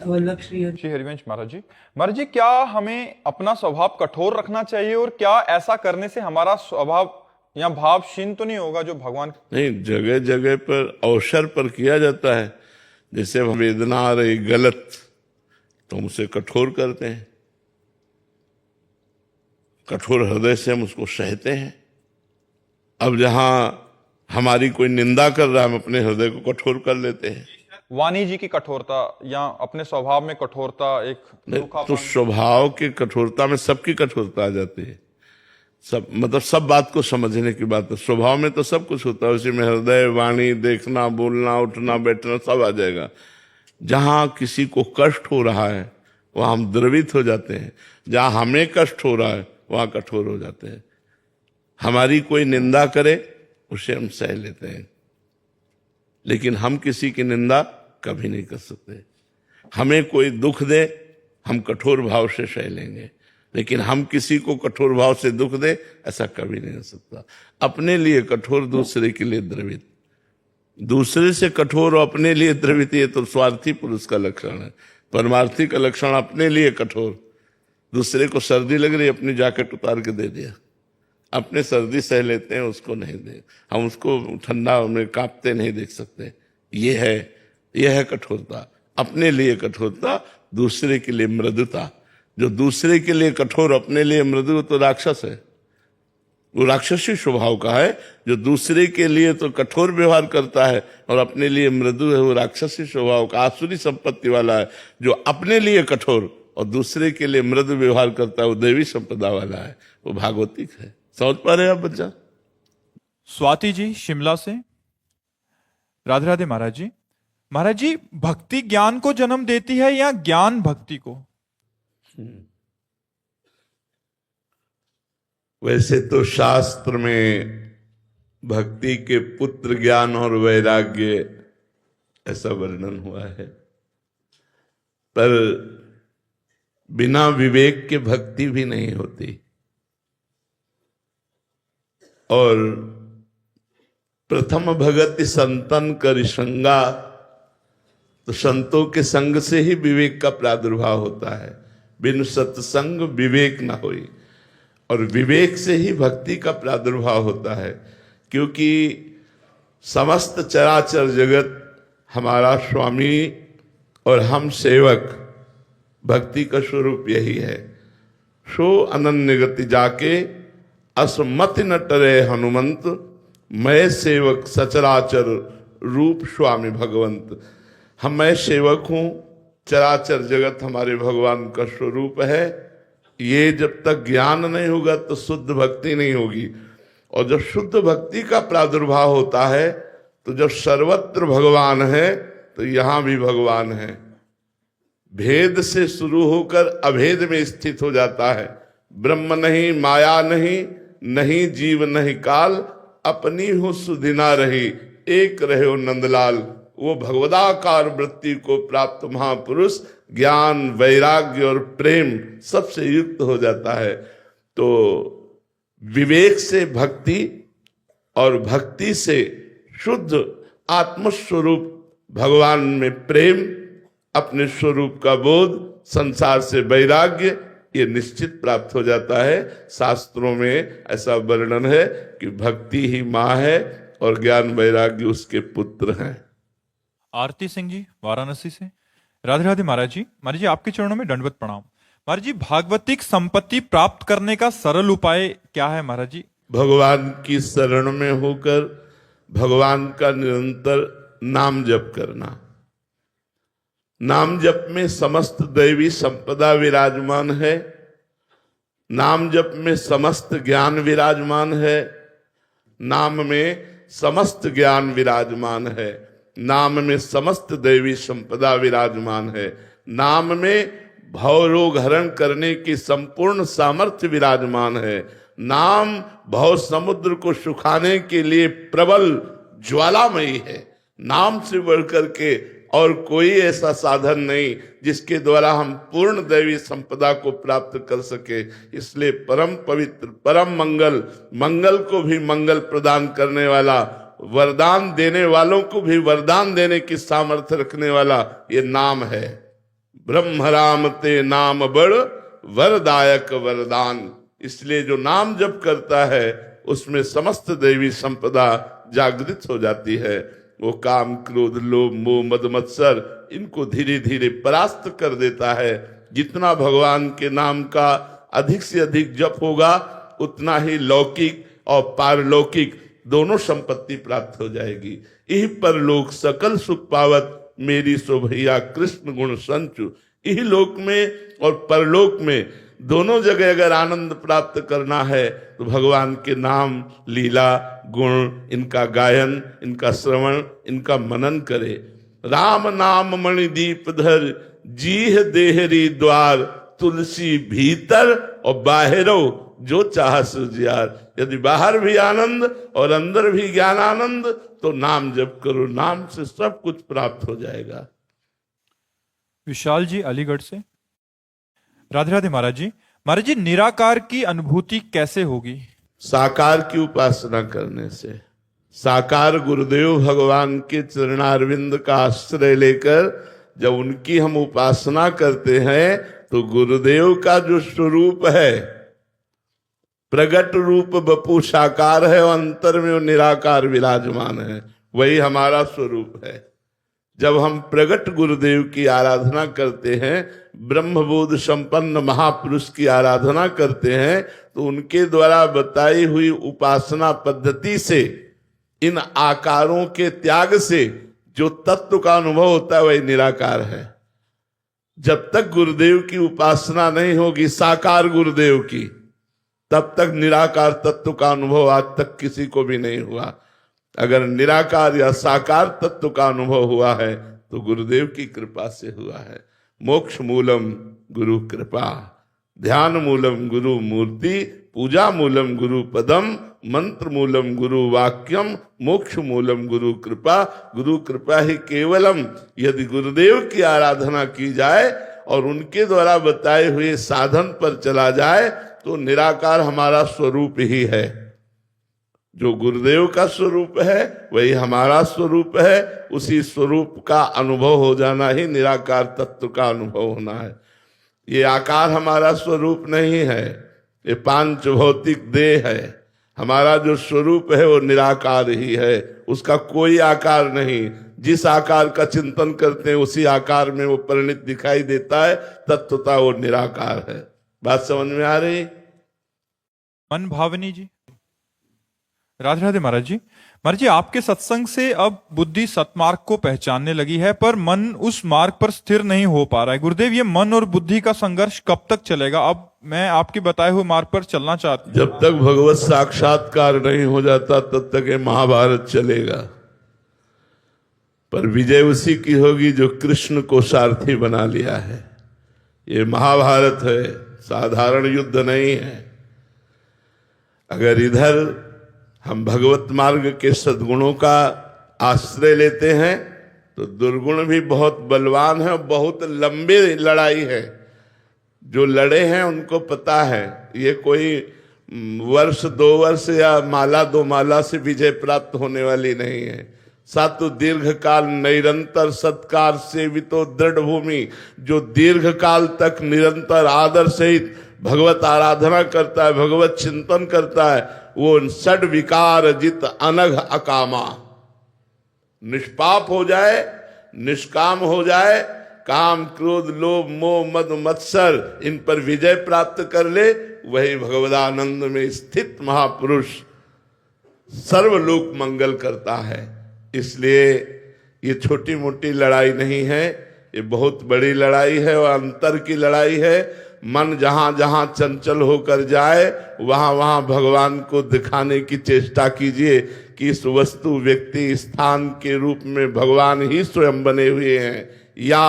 वल्लभ श्री हरिवंश महाराज जी क्या हमें अपना स्वभाव कठोर रखना चाहिए और क्या ऐसा करने से हमारा स्वभाव या भाव क्षीण तो नहीं होगा जो भगवान नहीं, जगह जगह पर अवसर पर किया जाता है। जैसे वेदना आ रही गलत तो हम उसे कठोर करते हैं, कठोर हृदय से हम उसको सहते हैं। अब जहां हमारी कोई निंदा कर रहा है हम अपने हृदय को कठोर कर लेते हैं। वाणी जी की कठोरता या अपने स्वभाव में कठोरता एक तो स्वभाव की कठोरता में सबकी कठोरता आ जाती है। सब मतलब सब बात को समझने की बात है। स्वभाव में तो सब कुछ होता है, उसी में हृदय, वाणी, देखना, बोलना, उठना, बैठना सब आ जाएगा। जहां किसी को कष्ट हो रहा है वहां हम द्रवित हो जाते हैं, जहां हमें कष्ट हो रहा है वहां कठोर हो जाते हैं। हमारी कोई निंदा करे उसे हम सह लेते हैं, लेकिन हम किसी की निंदा कभी नहीं कर सकते। हमें कोई दुख दे हम कठोर भाव से सह लेंगे, लेकिन हम किसी को कठोर भाव से दुख दे ऐसा कभी नहीं हो सकता। अपने लिए कठोर, दूसरे के लिए द्रवित। दूसरे से कठोर और अपने लिए द्रवित, ये तो स्वार्थी पुरुष का लक्षण है। परमार्थी का लक्षण अपने लिए कठोर। दूसरे को सर्दी लग रही, अपनी जैकेट उतार के दे दिया। अपने सर्दी सह लेते हैं, उसको नहीं दे। हम उसको ठंडा में कांपते नहीं देख सकते। ये है कठोरता। अपने लिए कठोरता, दूसरे के लिए मृदुता। जो दूसरे के लिए कठोर, अपने लिए मृदु, तो राक्षस है। वो राक्षसी स्वभाव का है। जो दूसरे के लिए तो कठोर व्यवहार करता है और अपने लिए मृदु है, वो राक्षसी स्वभाव का, आसुरी संपत्ति वाला है। जो अपने लिए कठोर और दूसरे के लिए मृदु व्यवहार करता है वो देवी संपदा वाला है, वो भागवतिक है। समझ पा रहे हैं आप बच्चा? स्वाति जी शिमला से। राधे राधे महाराज जी। महाराज जी, भक्ति ज्ञान को जन्म देती है या ज्ञान भक्ति को? वैसे तो शास्त्र में भक्ति के पुत्र ज्ञान और वैराग्य ऐसा वर्णन हुआ है, पर बिना विवेक के भक्ति भी नहीं होती। और प्रथम भगति संतन कर संगा, तो संतों के संग से ही विवेक का प्रादुर्भाव होता है। बिन सत्संग विवेक न होई। और विवेक से ही भक्ति का प्रादुर्भाव होता है, क्योंकि समस्त चराचर जगत हमारा स्वामी और हम सेवक। भक्ति का स्वरूप यही है। सो अनन्य गति जाके असमति न टरे हनुमंत, मैं सेवक सचराचर रूप स्वामी भगवंत। मैं सेवक हूं, चराचर जगत हमारे भगवान का स्वरूप है। ये जब तक ज्ञान नहीं होगा तो शुद्ध भक्ति नहीं होगी। और जब शुद्ध भक्ति का प्रादुर्भाव होता है तो जब सर्वत्र भगवान है तो यहां भी भगवान है। भेद से शुरू होकर अभेद में स्थित हो जाता है। ब्रह्म नहीं, माया नहीं, नहीं जीव नहीं काल, अपनी हो सुधिना रही, एक रहे हो नंदलाल। वो भगवदाकार वृत्ति को प्राप्त महापुरुष ज्ञान, वैराग्य और प्रेम सबसे युक्त हो जाता है। तो विवेक से भक्ति और भक्ति से शुद्ध आत्मस्वरूप भगवान में प्रेम, अपने स्वरूप का बोध, संसार से वैराग्य, ये निश्चित प्राप्त हो जाता है। शास्त्रों में ऐसा वर्णन है कि भक्ति ही माँ है और ज्ञान वैराग्य उसके पुत्र हैं। आरती सिंह जी वाराणसी से। राधे राधे महाराज जी। महाराज जी, आपके चरणों में दंडवत प्रणाम। महाराज जी, भागवतिक संपत्ति प्राप्त करने का सरल उपाय क्या है महाराज जी? भगवान की शरण में होकर भगवान का निरंतर नाम जप करना। नाम जप में समस्त दैवी संपदा विराजमान है। नाम जप में समस्त ज्ञान विराजमान है। नाम में समस्त ज्ञान विराजमान है। नाम में समस्त दैवी संपदा विराजमान है। नाम में भव रोग हरण करने की संपूर्ण सामर्थ्य विराजमान है। नाम भव समुद्र को सुखाने के लिए प्रबल ज्वालामयी है। नाम से बढ़कर के और कोई ऐसा साधन नहीं जिसके द्वारा हम पूर्ण दैवी संपदा को प्राप्त कर सके। इसलिए परम पवित्र, परम मंगल, मंगल को भी मंगल प्रदान करने वाला, वरदान देने वालों को भी वरदान देने की सामर्थ्य रखने वाला ये नाम है। ब्रह्म राम ते नाम बड़ वरदायक वरदान। इसलिए जो नाम जप करता है उसमें समस्त देवी संपदा जागृत हो जाती है। वो काम क्रोध लोभ मोह मद मत्सर इनको धीरे धीरे परास्त कर देता है। जितना भगवान के नाम का अधिक से अधिक जप होगा उतना ही लौकिक और पारलौकिक दोनों संपत्ति प्राप्त हो जाएगी। यही पर लोग सकल सुख पावत मेरी शोभैया कृष्ण गुण संचु। यही लोक में और परलोक में दोनों जगह अगर आनंद प्राप्त करना है तो भगवान के नाम लीला गुण इनका गायन इनका श्रवण इनका मनन करे। राम नाम मणिदीप धर जीह देहरी द्वार तुलसी भीतर और बाहरो जो चाह सुजियार। यदि बाहर भी आनंद और अंदर भी ज्ञान आनंद तो नाम जप करो, नाम से सब कुछ प्राप्त हो जाएगा। विशाल जी अलीगढ़ से। राधे राधे महाराज जी। महाराज जी निराकार की अनुभूति कैसे होगी? साकार की उपासना करने से। साकार गुरुदेव भगवान के चरणारविंद का आश्रय लेकर जब उनकी हम उपासना करते हैं तो गुरुदेव का जो स्वरूप है प्रगट रूप बपू साकार है और अंतर में वो निराकार विराजमान है, वही हमारा स्वरूप है। जब हम प्रगट गुरुदेव की आराधना करते हैं, ब्रह्मबोध संपन्न महापुरुष की आराधना करते हैं तो उनके द्वारा बताई हुई उपासना पद्धति से इन आकारों के त्याग से जो तत्व का अनुभव होता है वही निराकार है। जब तक गुरुदेव की उपासना नहीं होगी साकार गुरुदेव की तब तक निराकार तत्व का अनुभव आज तक किसी को भी नहीं हुआ। अगर निराकार या साकार तत्व का अनुभव हुआ है तो गुरुदेव की कृपा से हुआ है। मोक्ष मूलम गुरु कृपा, ध्यान मूलम गुरु मूर्ति, पूजा मूलम गुरु पदम, मंत्र मूलम गुरु वाक्यम, मोक्ष मूलम गुरु कृपा। गुरु कृपा ही केवलम। यदि गुरुदेव की आराधना की जाए और उनके द्वारा बताए हुए साधन पर चला जाए तो निराकार हमारा स्वरूप ही है। जो गुरुदेव का स्वरूप है वही हमारा स्वरूप है। उसी स्वरूप का अनुभव हो जाना ही निराकार तत्व का अनुभव होना है। ये आकार हमारा स्वरूप नहीं है, ये पांच भौतिक देह है। हमारा जो स्वरूप है वो निराकार ही है, उसका कोई आकार नहीं। जिस आकार का चिंतन करते हैं उसी आकार में वो परिणित दिखाई देता है, तत्वता वो निराकार है। बात समझ में आ रही? मन भावनी जी। राधे राधे महाराज जी। महाराज जी आपके सत्संग से अब बुद्धि सतमार्ग को पहचानने लगी है पर मन उस मार्ग पर स्थिर नहीं हो पा रहा है। गुरुदेव ये मन और बुद्धि का संघर्ष कब तक चलेगा? अब मैं आपके बताए हुए मार्ग पर चलना चाहती हूँ। जब तक भगवत साक्षात्कार नहीं हो जाता तब तक ये महाभारत चलेगा। पर विजय उसी की होगी जो कृष्ण को सारथी बना लिया है। ये महाभारत है, साधारण युद्ध नहीं है। अगर इधर हम भगवत मार्ग के सद्गुणों का आश्रय लेते हैं तो दुर्गुण भी बहुत बलवान है, बहुत लंबी लड़ाई है। जो लड़े हैं उनको पता है ये कोई वर्ष दो वर्ष या माला दो माला से विजय प्राप्त होने वाली नहीं है। सातु दीर्घ काल निरंतर सत्कार सेवितो दृढ़ भूमि, जो दीर्घ काल तक निरंतर आदर सहित भगवत आराधना करता है, भगवत चिंतन करता है, वो षड विकार जित अनघ अकामा, निष्पाप हो जाए, निष्काम हो जाए, काम क्रोध लोभ मोह मद मत्सर इन पर विजय प्राप्त कर ले, वही भगवदानंद में स्थित महापुरुष सर्वलोक मंगल करता है। इसलिए ये छोटी मोटी लड़ाई नहीं है, ये बहुत बड़ी लड़ाई है और अंतर की लड़ाई है। मन जहां जहां चंचल होकर जाए वहां वहां भगवान को दिखाने की चेष्टा कीजिए कि इस वस्तु व्यक्ति स्थान के रूप में भगवान ही स्वयं बने हुए हैं। या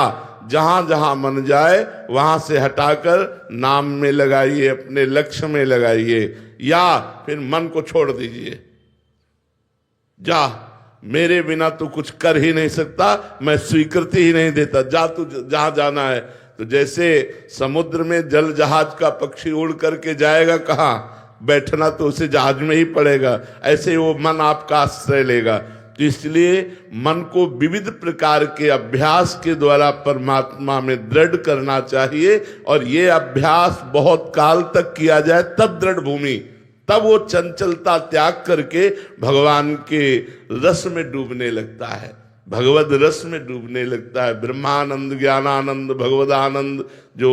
जहां जहां मन जाए वहां से हटाकर नाम में लगाइए, अपने लक्ष्य में लगाइए, या फिर मन को छोड़ दीजिए। जा, मेरे बिना तू कुछ कर ही नहीं सकता, मैं स्वीकृति ही नहीं देता, जा तू जहां जाना है। तो जैसे समुद्र में जल जहाज का पक्षी उड़ करके जाएगा कहाँ, बैठना तो उसे जहाज में ही पड़ेगा। ऐसे वो मन आपका आश्रय लेगा। तो इसलिए मन को विविध प्रकार के अभ्यास के द्वारा परमात्मा में दृढ़ करना चाहिए, और ये अभ्यास बहुत काल तक किया जाए तब दृढ़ भूमि, तब वो चंचलता त्याग करके भगवान के रस में डूबने लगता है, भगवद रस में डूबने लगता है। ब्रह्मानंद, ज्ञानानंद, भगवदानंद, जो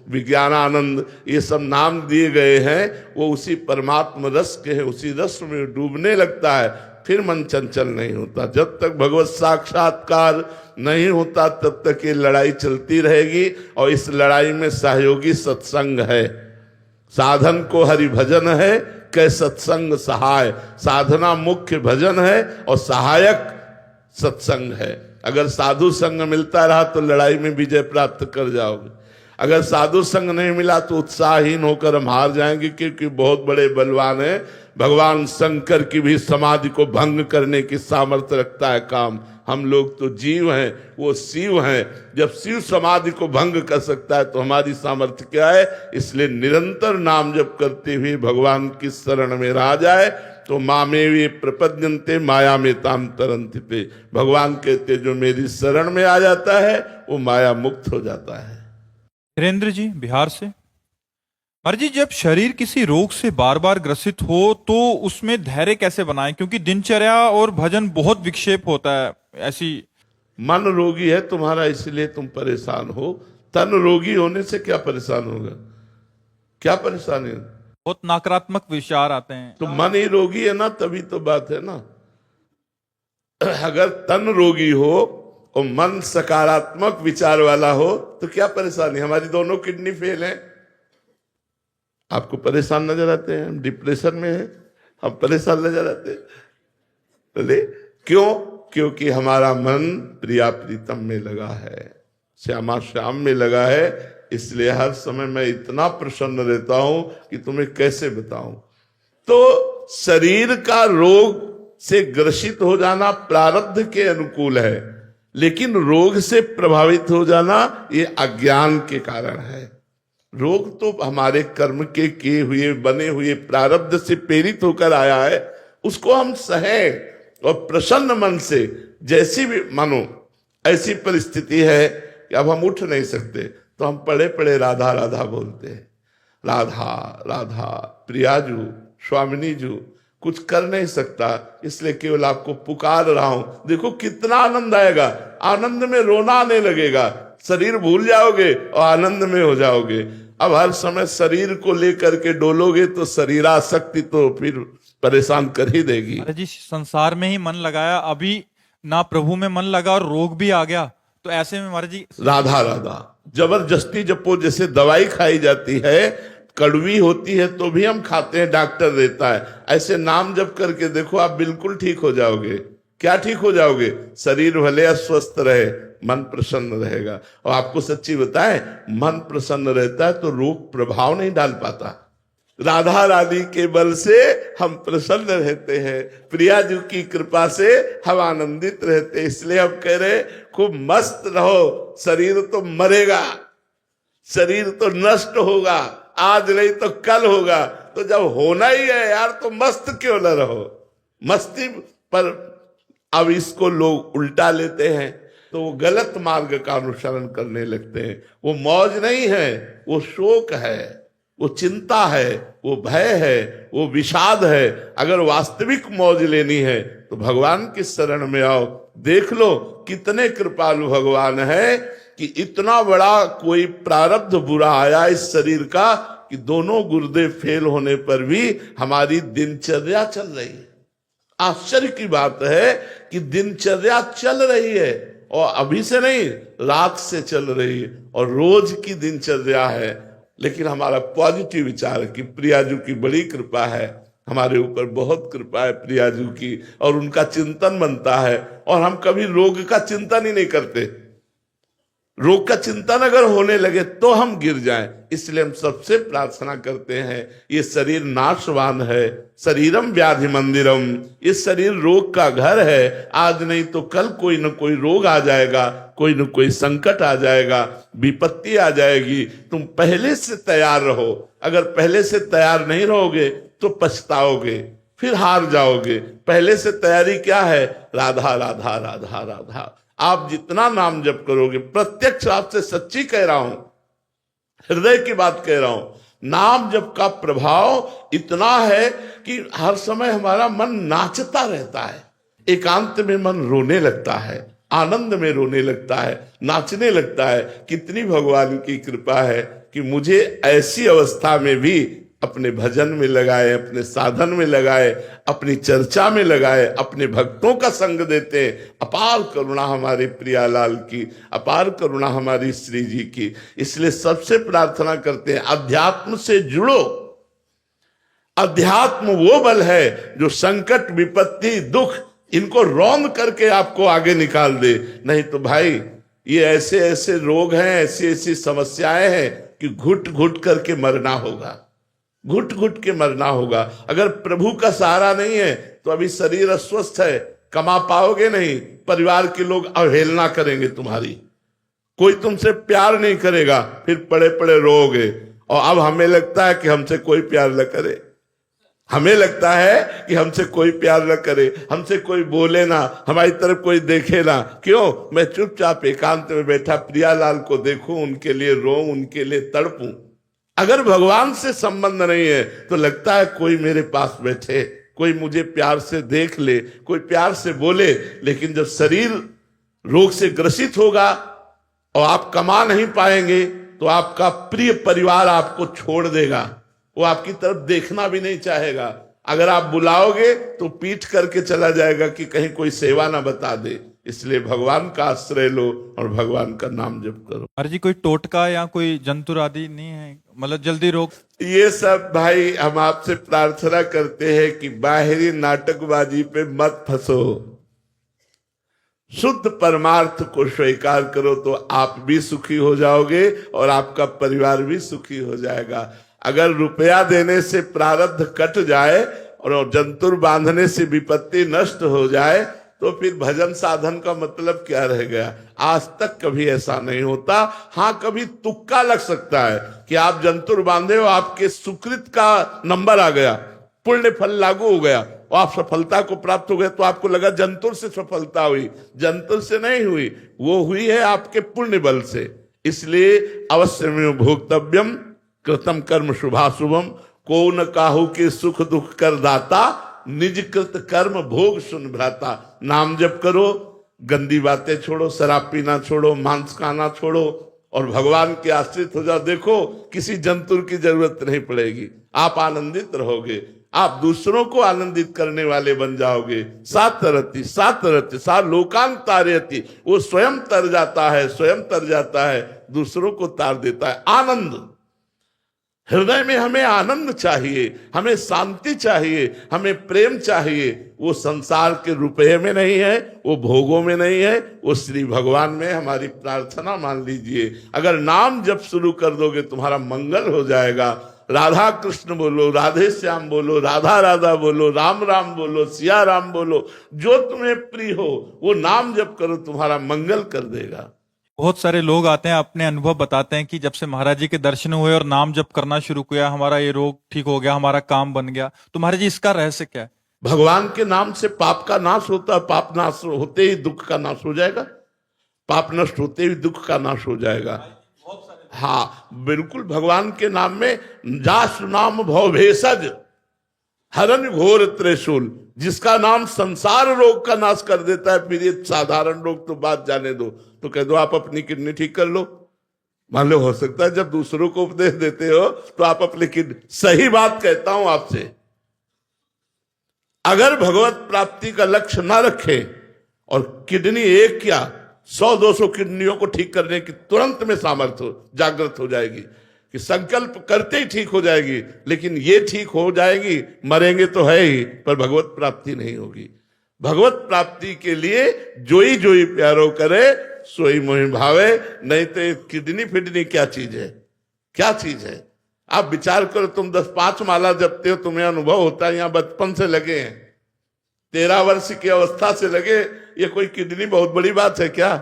विज्ञानानंद, ये सब नाम दिए गए हैं, वो उसी परमात्मा रस के हैं, उसी रस में डूबने लगता है। फिर मन चंचल नहीं होता। जब तक भगवत साक्षात्कार नहीं होता तब तक ये लड़ाई चलती रहेगी, और इस लड़ाई में सहयोगी सत्संग है। साधन को हरि भजन है, कै सत्संग सहाय। साधना मुख्य भजन है और सहायक सत्संग है। अगर साधु संग मिलता रहा तो लड़ाई में विजय प्राप्त कर जाओगे। अगर साधु संग नहीं मिला तो उत्साहहीन होकर हम हार जाएंगे, क्योंकि बहुत बड़े बलवान हैं। भगवान शंकर की भी समाधि को भंग करने की सामर्थ्य रखता है काम। हम लोग तो जीव हैं, वो शिव हैं। जब शिव समाधि को भंग कर सकता है तो हमारी सामर्थ्य क्या है? इसलिए निरंतर नाम जप करते हुए भगवान की शरण में रहा जाए तो मामे वे प्रपद्यन्ते माया में ताम तरन्ति। भगवान कहते जो मेरी शरण में आ जाता है वो माया मुक्त हो जाता है। वीरेंद्र जी बिहार से। महाराज जी, जब शरीर किसी रोग से बार बार ग्रसित हो तो उसमें धैर्य कैसे बनाएं? क्योंकि दिनचर्या और भजन बहुत विक्षेप होता है। ऐसी मन रोगी है तुम्हारा, इसलिए तुम परेशान हो। तन रोगी होने से क्या परेशान होगा? क्या परेशानी है? बहुत नकारात्मक विचार आते हैं। तो मन ही रोगी है ना, तभी तो बात है ना। अगर तन रोगी हो और मन सकारात्मक विचार वाला हो तो क्या परेशानी? हमारी दोनों किडनी फेल है। आपको परेशान नजर आते हैं, हम डिप्रेशन में हैं, हम परेशान नजर आते हैं। बोले क्यों? क्योंकि हमारा मन प्रिया प्रीतम में लगा है, श्यामा श्याम में लगा है। इसलिए हर समय मैं इतना प्रसन्न रहता हूं कि तुम्हें कैसे बताऊं। तो शरीर का रोग से ग्रसित हो जाना प्रारब्ध के अनुकूल है, लेकिन रोग से प्रभावित हो जाना ये अज्ञान के कारण है। रोग तो हमारे कर्म के किए हुए बने हुए प्रारब्ध से प्रेरित होकर आया है, उसको हम सहें और प्रसन्न मन से, जैसी भी मानो ऐसी परिस्थिति है कि अब हम उठ नहीं सकते तो हम पड़े पड़े राधा राधा बोलते हैं। राधा राधा प्रियाजू स्वामिनी जू, कुछ कर नहीं सकता इसलिए केवल आपको पुकार रहा हूं। देखो कितना आनंद आएगा, आनंद में रोना आने लगेगा, शरीर भूल जाओगे और आनंद में हो जाओगे। अब हर समय शरीर को लेकर के डोलोगे तो शरीरासक्ति तो फिर परेशान कर ही देगी। महाराज जी, संसार में ही मन लगाया, अभी ना प्रभु में मन लगा और रोग भी आ गया, तो ऐसे में महाराज जी राधा राधा जबरदस्ती जपो। जैसे दवाई खाई जाती है, कड़वी होती है तो भी हम खाते हैं, डॉक्टर देता है। ऐसे नाम जप करके देखो, आप बिल्कुल ठीक हो जाओगे। क्या ठीक हो जाओगे? शरीर भले अस्वस्थ रहे, मन प्रसन्न रहेगा। और आपको सच्ची बताएं, मन प्रसन्न रहता है तो रोग प्रभाव नहीं डाल पाता। राधा रानी के बल से हम प्रसन्न रहते हैं, प्रिया जी की कृपा से हम आनंदित रहते हैं। इसलिए हम कह रहे खूब मस्त रहो। शरीर तो मरेगा, शरीर तो नष्ट होगा, आज नहीं तो कल होगा। तो जब होना ही है यार तो मस्त क्यों न रहो? मस्ती पर अब इसको लोग उल्टा लेते हैं तो वो गलत मार्ग का अनुसरण करने लगते हैं। वो मौज नहीं है, वो शोक है, वो चिंता है, वो भय है, वो विषाद है। अगर वास्तविक मौज लेनी है तो भगवान की शरण में आओ। देख लो कितने कृपालु भगवान है कि इतना बड़ा कोई प्रारब्ध बुरा आया इस शरीर का कि दोनों गुर्दे फेल होने पर भी हमारी दिनचर्या चल रही है। आश्चर्य की बात है कि दिनचर्या चल रही है, और अभी से नहीं, रात से चल रही है, और रोज की दिनचर्या है। लेकिन हमारा पॉजिटिव विचार है कि प्रियाजू की बड़ी कृपा है, हमारे ऊपर बहुत कृपा है प्रियाजू की, और उनका चिंतन बनता है। और हम कभी रोग का चिंतन ही नहीं करते। रोग का चिंतन अगर होने लगे तो हम गिर जाएं। इसलिए हम सबसे प्रार्थना करते हैं, ये शरीर नाशवान है, शरीरम व्याधि मंदिरम, ये शरीर रोग का घर है। आज नहीं तो कल कोई न कोई रोग आ जाएगा, कोई न कोई संकट आ जाएगा, विपत्ति आ जाएगी। तुम पहले से तैयार रहो। अगर पहले से तैयार नहीं रहोगे तो पछताओगे, फिर हार जाओगे। पहले से तैयारी क्या है? राधा राधा राधा राधा। आप जितना नाम जप करोगे, प्रत्यक्ष आपसे सच्ची कह रहा हूं, हृदय की बात कह रहा हूं, नाम जप का प्रभाव इतना है कि हर समय हमारा मन नाचता रहता है, एकांत में मन रोने लगता है, आनंद में रोने लगता है, नाचने लगता है। कितनी भगवान की कृपा है कि मुझे ऐसी अवस्था में भी अपने भजन में लगाए, अपने साधन में लगाए, अपनी चर्चा में लगाए, अपने भक्तों का संग देते हैं। अपार करुणा हमारे प्रियालाल की, अपार करुणा हमारी श्री जी की। इसलिए सबसे प्रार्थना करते हैं, अध्यात्म से जुड़ो। अध्यात्म वो बल है जो संकट, विपत्ति, दुख इनको रौंद करके आपको आगे निकाल दे। नहीं तो भाई ये ऐसे ऐसे रोग हैं, ऐसी ऐसी समस्याएं हैं कि घुट घुट करके मरना होगा, घुट घुट के मरना होगा। अगर प्रभु का सहारा नहीं है तो अभी शरीर अस्वस्थ है, कमा पाओगे नहीं, परिवार के लोग अवहेलना करेंगे तुम्हारी, कोई तुमसे प्यार नहीं करेगा, फिर पड़े पड़े रोओगे। और अब हमें लगता है कि हमसे कोई प्यार न करे, हमें लगता है कि हमसे कोई प्यार न करे, हमसे कोई बोले ना, हमारी तरफ कोई देखे ना। क्यों? मैं चुपचाप एकांत में बैठा प्रियालाल को देखूं, उनके लिए रोऊं, उनके लिए तड़पूं। अगर भगवान से संबंध नहीं है तो लगता है कोई मेरे पास बैठे, कोई मुझे प्यार से देख ले, कोई प्यार से बोले। लेकिन जब शरीर रोग से ग्रसित होगा और आप कमा नहीं पाएंगे तो आपका प्रिय परिवार आपको छोड़ देगा, वो आपकी तरफ देखना भी नहीं चाहेगा। अगर आप बुलाओगे तो पीठ करके चला जाएगा कि कहीं कोई सेवा ना बता दे। इसलिए भगवान का आश्रय लो और भगवान का नाम जप करो। महाराज जी कोई टोटका या कोई जंतुर आदि नहीं है, मतलब जल्दी रोग? ये सब भाई हम आपसे प्रार्थना करते हैं कि बाहरी नाटकबाजी पे मत फंसो, शुद्ध परमार्थ को स्वीकार करो तो आप भी सुखी हो जाओगे और आपका परिवार भी सुखी हो जाएगा। अगर रुपया देने से प्रारब्ध कट जाए और जंतुर बांधने से विपत्ति नष्ट हो जाए तो फिर भजन साधन का मतलब क्या रह गया? आज तक कभी ऐसा नहीं होता। हाँ, कभी तुक्का लग सकता है कि आप जंतुर बांधे हो, आपके सुकृत का नंबर आ गया, पुण्य फल लागू हो गया और आप सफलता को प्राप्त हो गए, तो आपको लगा जंतुर से सफलता हुई। जंतुर से नहीं हुई, वो हुई है आपके पुण्य बल से। इसलिए अवश्य में भोक्तव्यम कृतम कर्म शुभाशुभम, को न काहू के सुख दुख कर दाता, निज कृत कर्म भोग सुन भ्राता। नाम जप करो, गंदी बातें छोड़ो, शराब पीना छोड़ो, मांस खाना छोड़ो और भगवान के आश्रित हो जाओ। देखो किसी जंतुर की जरूरत नहीं पड़ेगी, आप आनंदित रहोगे, आप दूसरों को आनंदित करने वाले बन जाओगे। सातरति सातरति सा लोकांग तारयति, वो स्वयं तर जाता है, स्वयं तर जाता है, दूसरों को तार देता है। आनंद हृदय में, हमें आनंद चाहिए, हमें शांति चाहिए, हमें प्रेम चाहिए। वो संसार के रुपये में नहीं है, वो भोगों में नहीं है, वो श्री भगवान में। हमारी प्रार्थना मान लीजिए, अगर नाम जप शुरू कर दोगे तुम्हारा मंगल हो जाएगा। राधा कृष्ण बोलो, राधे श्याम बोलो, राधा राधा बोलो, राम राम बोलो, सिया राम बोलो, जो तुम्हें प्रिय हो वो नाम जप करो, तुम्हारा मंगल कर देगा। बहुत सारे लोग आते हैं, अपने अनुभव बताते हैं कि जब से महाराज जी के दर्शन हुए और नाम जप करना शुरू किया, हमारा ये रोग ठीक हो गया, हमारा काम बन गया। तो महाराज जी इसका रहस्य क्या है? भगवान के नाम से पाप का नाश होता है, पाप नाश होते ही दुख का नाश हो जाएगा, पाप नष्ट होते ही दुख का नाश हो जाएगा। हाँ बिल्कुल, भगवान के नाम में जासु नाम भव भेषज हरन घोर त्रिशूल, जिसका नाम संसार रोग का नाश कर देता है। फिर ये साधारण रोग तो बात जाने दो, तो कह दो आप अपनी किडनी ठीक कर लो। मान लो हो सकता है जब दूसरों को उपदेश देते हो तो आप अपनी किडनी, सही बात कहता हूं आपसे, अगर भगवत प्राप्ति का लक्ष्य ना रखे और किडनी एक क्या 100-200 किडनियों को ठीक करने की तुरंत में सामर्थ्य जागृत हो जाएगी कि संकल्प करते ही ठीक हो जाएगी, लेकिन ये ठीक हो जाएगी, मरेंगे तो है ही, पर भगवत प्राप्ति नहीं होगी। भगवत प्राप्ति के लिए जोई जोई प्यारो करे सोई मोहि भावे। नहीं तो किडनी फिडनी क्या चीज है, क्या चीज है? आप विचार करो, तुम 10-5 माला जपते हो, तुम्हें अनुभव होता है यहाँ बचपन से लगे हैं, 13 वर्ष की अवस्था से लगे, ये कोई किडनी बहुत बड़ी बात है क्या?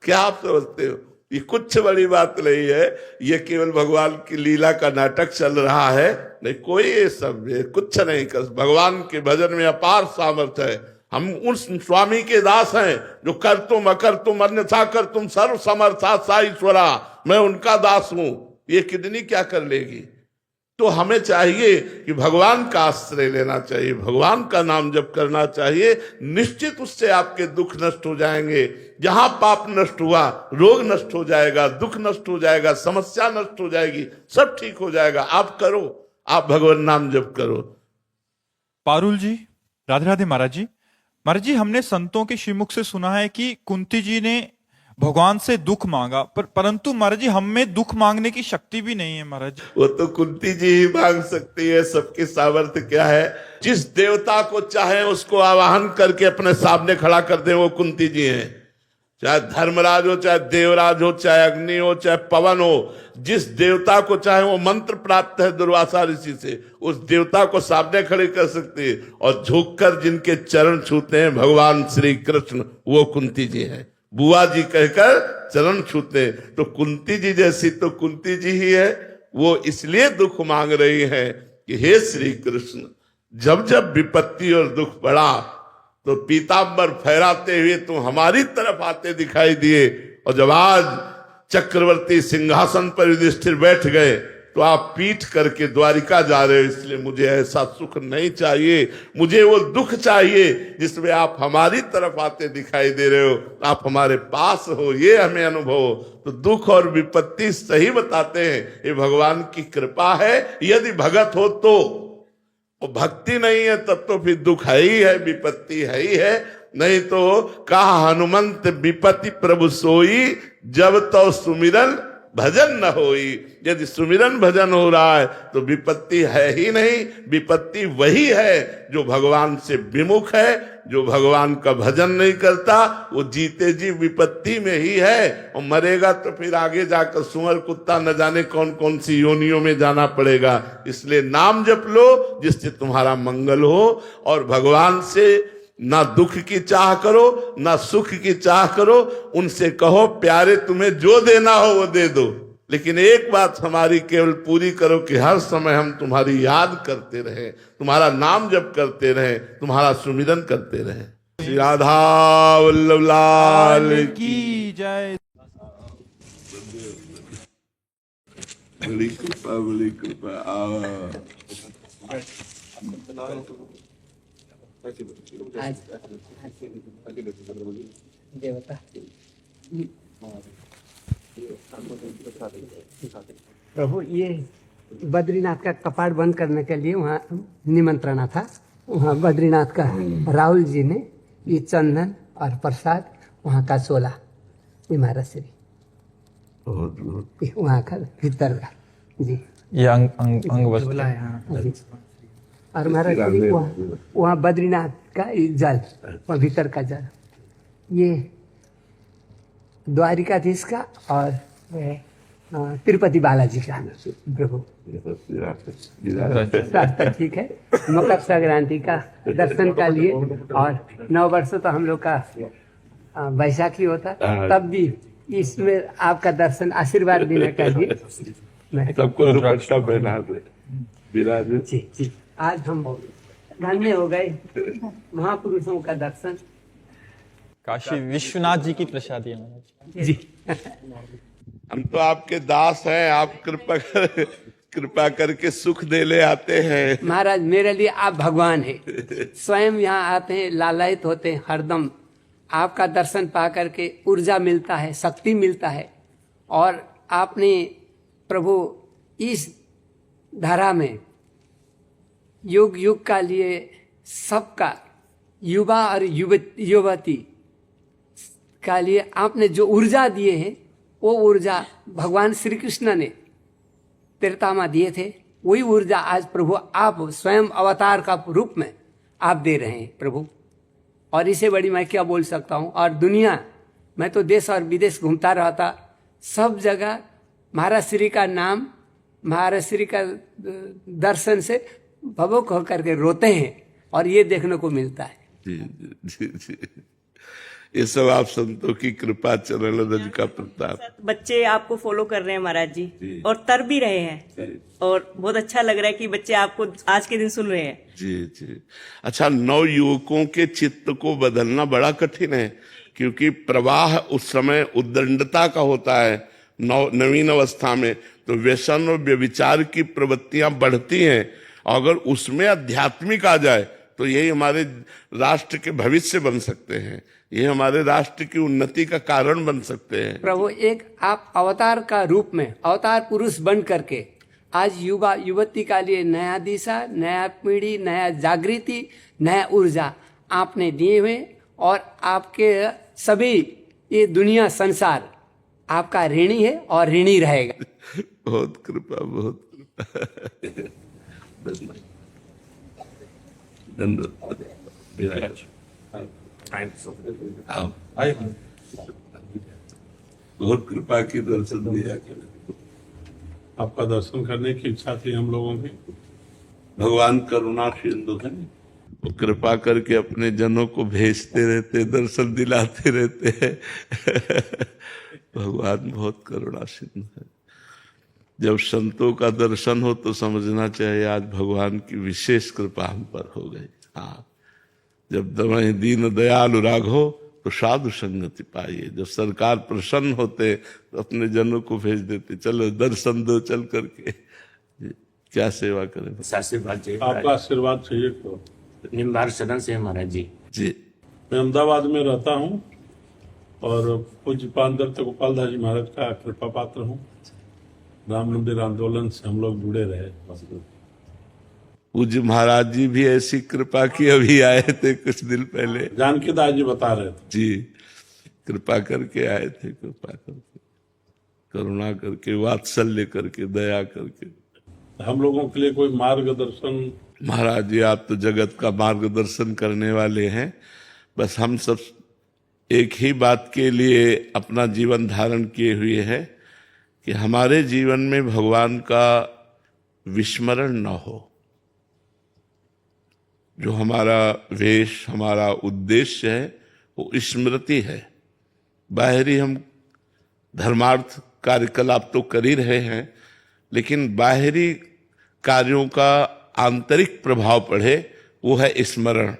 क्या आप समझते हो? ये कुछ बड़ी बात नहीं है, ये केवल भगवान की लीला का नाटक चल रहा है, नहीं कोई ये सब ये कुछ नहीं कर। भगवान के भजन में अपार सामर्थ्य है। हम उस स्वामी के दास हैं जो कर तुम अकर तुम अन्यथा कर तुम सर्व समर्था सा ईश्वरा, मैं उनका दास हूं। ये किडनी क्या कर लेगी? तो हमें चाहिए कि भगवान का आश्रय लेना चाहिए, भगवान का नाम जप करना चाहिए। निश्चित उससे आपके दुख नष्ट हो जाएंगे। जहां पाप नष्ट हुआ, रोग नष्ट हो जाएगा, दुख नष्ट हो जाएगा, समस्या नष्ट हो जाएगी, सब ठीक हो जाएगा। आप करो, आप भगवान नाम जप करो। पारुल जी, राधे राधे महाराज जी। महाराज जी, हमने संतों के श्रीमुख से सुना है कि कुंती जी ने भगवान से दुख मांगा, परंतु महाराज जी हम में दुख मांगने की शक्ति भी नहीं है महाराज जी। वो तो कुंती जी ही मांग सकती है, सबकी सामर्थ्य क्या है। जिस देवता को चाहे उसको आवाहन करके अपने सामने खड़ा कर दे, वो कुंती जी हैं। चाहे धर्मराज हो, चाहे देवराज हो, चाहे अग्नि हो, चाहे पवन हो, जिस देवता को चाहे, वो मंत्र प्राप्त है दुर्वासा ऋषि से, उस देवता को सामने खड़े कर सकते हैं। और झुककर जिनके चरण छूते हैं भगवान श्री कृष्ण, वो कुंती जी हैं। बुआ जी कहकर चरण छूते हैं। तो कुंती जी जैसी तो कुंती जी ही है। वो इसलिए दुख मांग रही है कि हे श्री कृष्ण, जब जब विपत्ति और दुख पड़ा तो पीतांबर फहराते हुए तुम हमारी तरफ आते दिखाई दिए। और जब आज चक्रवर्ती सिंहासन पर युधिष्ठिर बैठ गए तो आप पीठ करके द्वारिका जा रहे हो। इसलिए मुझे ऐसा सुख नहीं चाहिए, मुझे वो दुख चाहिए जिसमें आप हमारी तरफ आते दिखाई दे रहे हो, आप हमारे पास हो, ये हमें अनुभव हो। तो दुख और विपत्ति सही बताते हैं, ये भगवान की कृपा है। यदि भगत हो तो, और भक्ति नहीं है तब तो फिर दुख है ही है, विपत्ति है ही है। नहीं तो कहा हनुमंत विपत्ति प्रभु सोई, जब तो सुमिरन भजन न होई। यदि सुमिरन भजन हो रहा है तो विपत्ति है ही नहीं। विपत्ति वही है जो भगवान से विमुख है, जो भगवान का भजन नहीं करता, वो जीते जी विपत्ति में ही है। और मरेगा तो फिर आगे जाकर सुअर कुत्ता न जाने कौन कौन सी योनियों में जाना पड़ेगा। इसलिए नाम जप लो जिससे तुम्हारा मंगल हो। और भगवान से ना दुख की चाह करो, ना सुख की चाह करो। उनसे कहो प्यारे तुम्हें जो देना हो वो दे दो, लेकिन एक बात हमारी केवल पूरी करो कि हर समय हम तुम्हारी याद करते रहे, तुम्हारा नाम जप करते रहे, तुम्हारा सुमिरन करते रहे। श्री राधा वल्लभ लाल की जय। बड़ी कृपा, बड़ी कृपा। देवता प्रभु, ये बद्रीनाथ का कपाट बंद करने के लिए वहाँ निमंत्रणा था। वहाँ बद्रीनाथ का राहुल जी ने ये चंदन और प्रसाद वहाँ का 16 इमारत श्री वहाँ का भीतर का जी, ये अंग वस्त्र जी। और महाराज जी वहाँ बद्रीनाथ का जल, वहाँ भीतर का जल, ये द्वारिकाधीश का और तिरुपति बालाजी का प्रभु। रास्ता ठीक है। मकर संक्रांति का दर्शन का लिए, और 9 वर्ष तो हम लोग का बैसाखी होता, तब भी इसमें आपका दर्शन आशीर्वाद देने का लिए सबको रुद्राक्षा पहना दे विराज। जी जी, आज हम धन्य हो गए महापुरुषों का दर्शन। काशी विश्वनाथ जी की प्रसादी है महाराज जी। हम तो आपके दास हैं, आप कृपा करके सुख दे ले आते हैं। महाराज मेरे लिए आप भगवान हैं। स्वयं यहाँ आते हैं, लालायित होते हैं हरदम। आपका दर्शन पा करके ऊर्जा मिलता है, शक्ति मिलता है। और आपने प्रभु इस धारा में युग युग का लिए सबका, युवा और युवती का लिए आपने जो ऊर्जा दिए हैं, वो ऊर्जा भगवान श्री कृष्ण ने त्रेता में दिए थे। वही ऊर्जा आज प्रभु आप स्वयं अवतार का रूप में आप दे रहे हैं प्रभु। और इसे बड़ी मैं क्या बोल सकता हूँ। और दुनिया, मैं तो देश और विदेश घूमता रहता, सब जगह महाराज श्री का नाम, महाराज श्री का दर्शन से भवुक होकर के रोते हैं, और ये देखने को मिलता है। जी जी जी जी। ये सब आप संतों की कृपा, चरण रज का प्रताप। बच्चे आपको फॉलो कर रहे हैं महाराज जी, और तर भी रहे हैं, और बहुत अच्छा लग रहा है कि बच्चे आपको आज के दिन सुन रहे हैं। जी जी। अच्छा, नव युवकों के चित्त को बदलना बड़ा कठिन है, क्योंकि प्रवाह उस समय उद्दंडता का होता है। नवीन अवस्था में तो व्यसन और व्यभिचार की प्रवृत्तियां बढ़ती हैं, अगर उसमें आध्यात्मिक आ जाए तो यही हमारे राष्ट्र के भविष्य बन सकते हैं, ये हमारे राष्ट्र की उन्नति का कारण बन सकते हैं। प्रभु, एक आप अवतार का रूप में अवतार पुरुष बन करके आज युवा युवती का लिए नया दिशा, नया पीढ़ी, नया जागृति, नया ऊर्जा आपने दिए हुए, और आपके सभी ये दुनिया संसार आपका ऋणी है और ऋणी रहेगा। बहुत कृपा, बहुत कृपा। बहुत कृपा की दर्शन दिया। आपका दर्शन करने की इच्छा थी हम लोगों की। भगवान करुणा सिंधु है, वो कृपा करके अपने जनों को भेजते रहते, दर्शन दिलाते रहते हैं। भगवान बहुत करुणा सिंधु है। जब संतों का दर्शन हो तो समझना चाहिए आज भगवान की विशेष कृपा हम पर हो गई। हाँ, जब दमहि दीन दयालु राघो तो साधु संगति पाइए। जब सरकार प्रसन्न होते तो अपने जनों को भेज देते, चलो दर्शन दो चल करके। क्या सेवा करें। आशीर्वाद चाहिए आपका आशीर्वाद चाहिए तो। निम्बार सदन से महाराज जी। जी। मैं अहमदाबाद में रहता हूँ और पूज्य पांडव गोपाल दास जी महाराज का कृपा पात्र हूँ। राम मंदिर आंदोलन से हम लोग जुड़े रहे। पूज्य महाराज जी भी ऐसी कृपा की अभी आए थे कुछ दिन पहले, जानकी दास जी बता रहे थे। जी, कृपा करके आए थे, कृपा करके, करुणा करके, वात्सल्य करके, दया करके। हम लोगों के लिए कोई मार्गदर्शन। महाराज जी, आप तो जगत का मार्गदर्शन करने वाले हैं। बस हम सब एक ही बात के लिए अपना जीवन धारण किए हुए हैं कि हमारे जीवन में भगवान का विस्मरण न हो। जो हमारा वेश, हमारा उद्देश्य है, वो स्मृति है। बाहरी हम धर्मार्थ कार्यकलाप तो कर ही रहे हैं, लेकिन बाहरी कार्यों का आंतरिक प्रभाव पड़े, वो है स्मरण।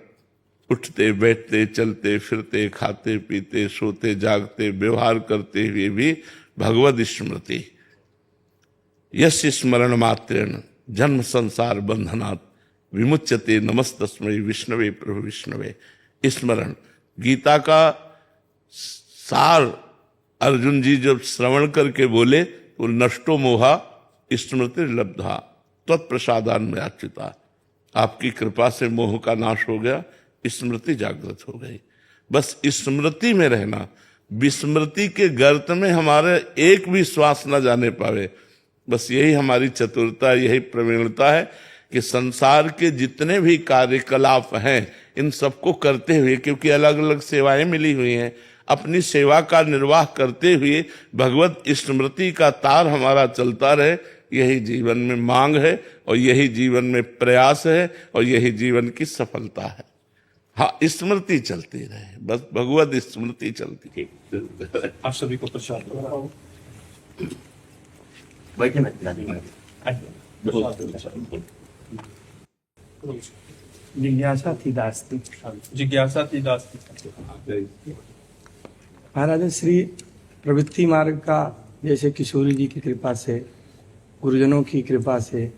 उठते बैठते, चलते फिरते, खाते पीते, सोते जागते, व्यवहार करते हुए भी भगवद स्मृति। यस्य स्मरण मात्रेण जन्म संसार बंधनात् विमुच्यते नमस्तस्मै विष्णवे प्रभु विष्णवे। स्मरण गीता का सार अर्जुन जी जब श्रवण करके बोले तो नष्टो मोहा स्मृति लब्धा तत्प्रसादान में अच्युता। आपकी कृपा से मोह का नाश हो गया, स्मृति जागृत हो गई। बस स्मृति में रहना, विस्मृति के गर्त में हमारे एक भी श्वास न जाने पावे। बस यही हमारी चतुरता, यही प्रवीणता है कि संसार के जितने भी कार्यकलाप हैं इन सबको करते हुए, क्योंकि अलग अलग सेवाएं मिली हुई हैं, अपनी सेवा का निर्वाह करते हुए भगवत स्मृति का तार हमारा चलता रहे। यही जीवन में मांग है और यही जीवन में प्रयास है और यही जीवन की सफलता है। हाँ, स्मृति चलती रहे, बस भगवत स्मृति चलती। आप सभी को प्रसाद बैठे जिज्ञासा थी दास्ती। जिज्ञासा थी दास्ती। महाराज श्री प्रवृत्ति मार्ग का, जैसे किशोरी जी की कृपा से, गुरुजनों की कृपा से,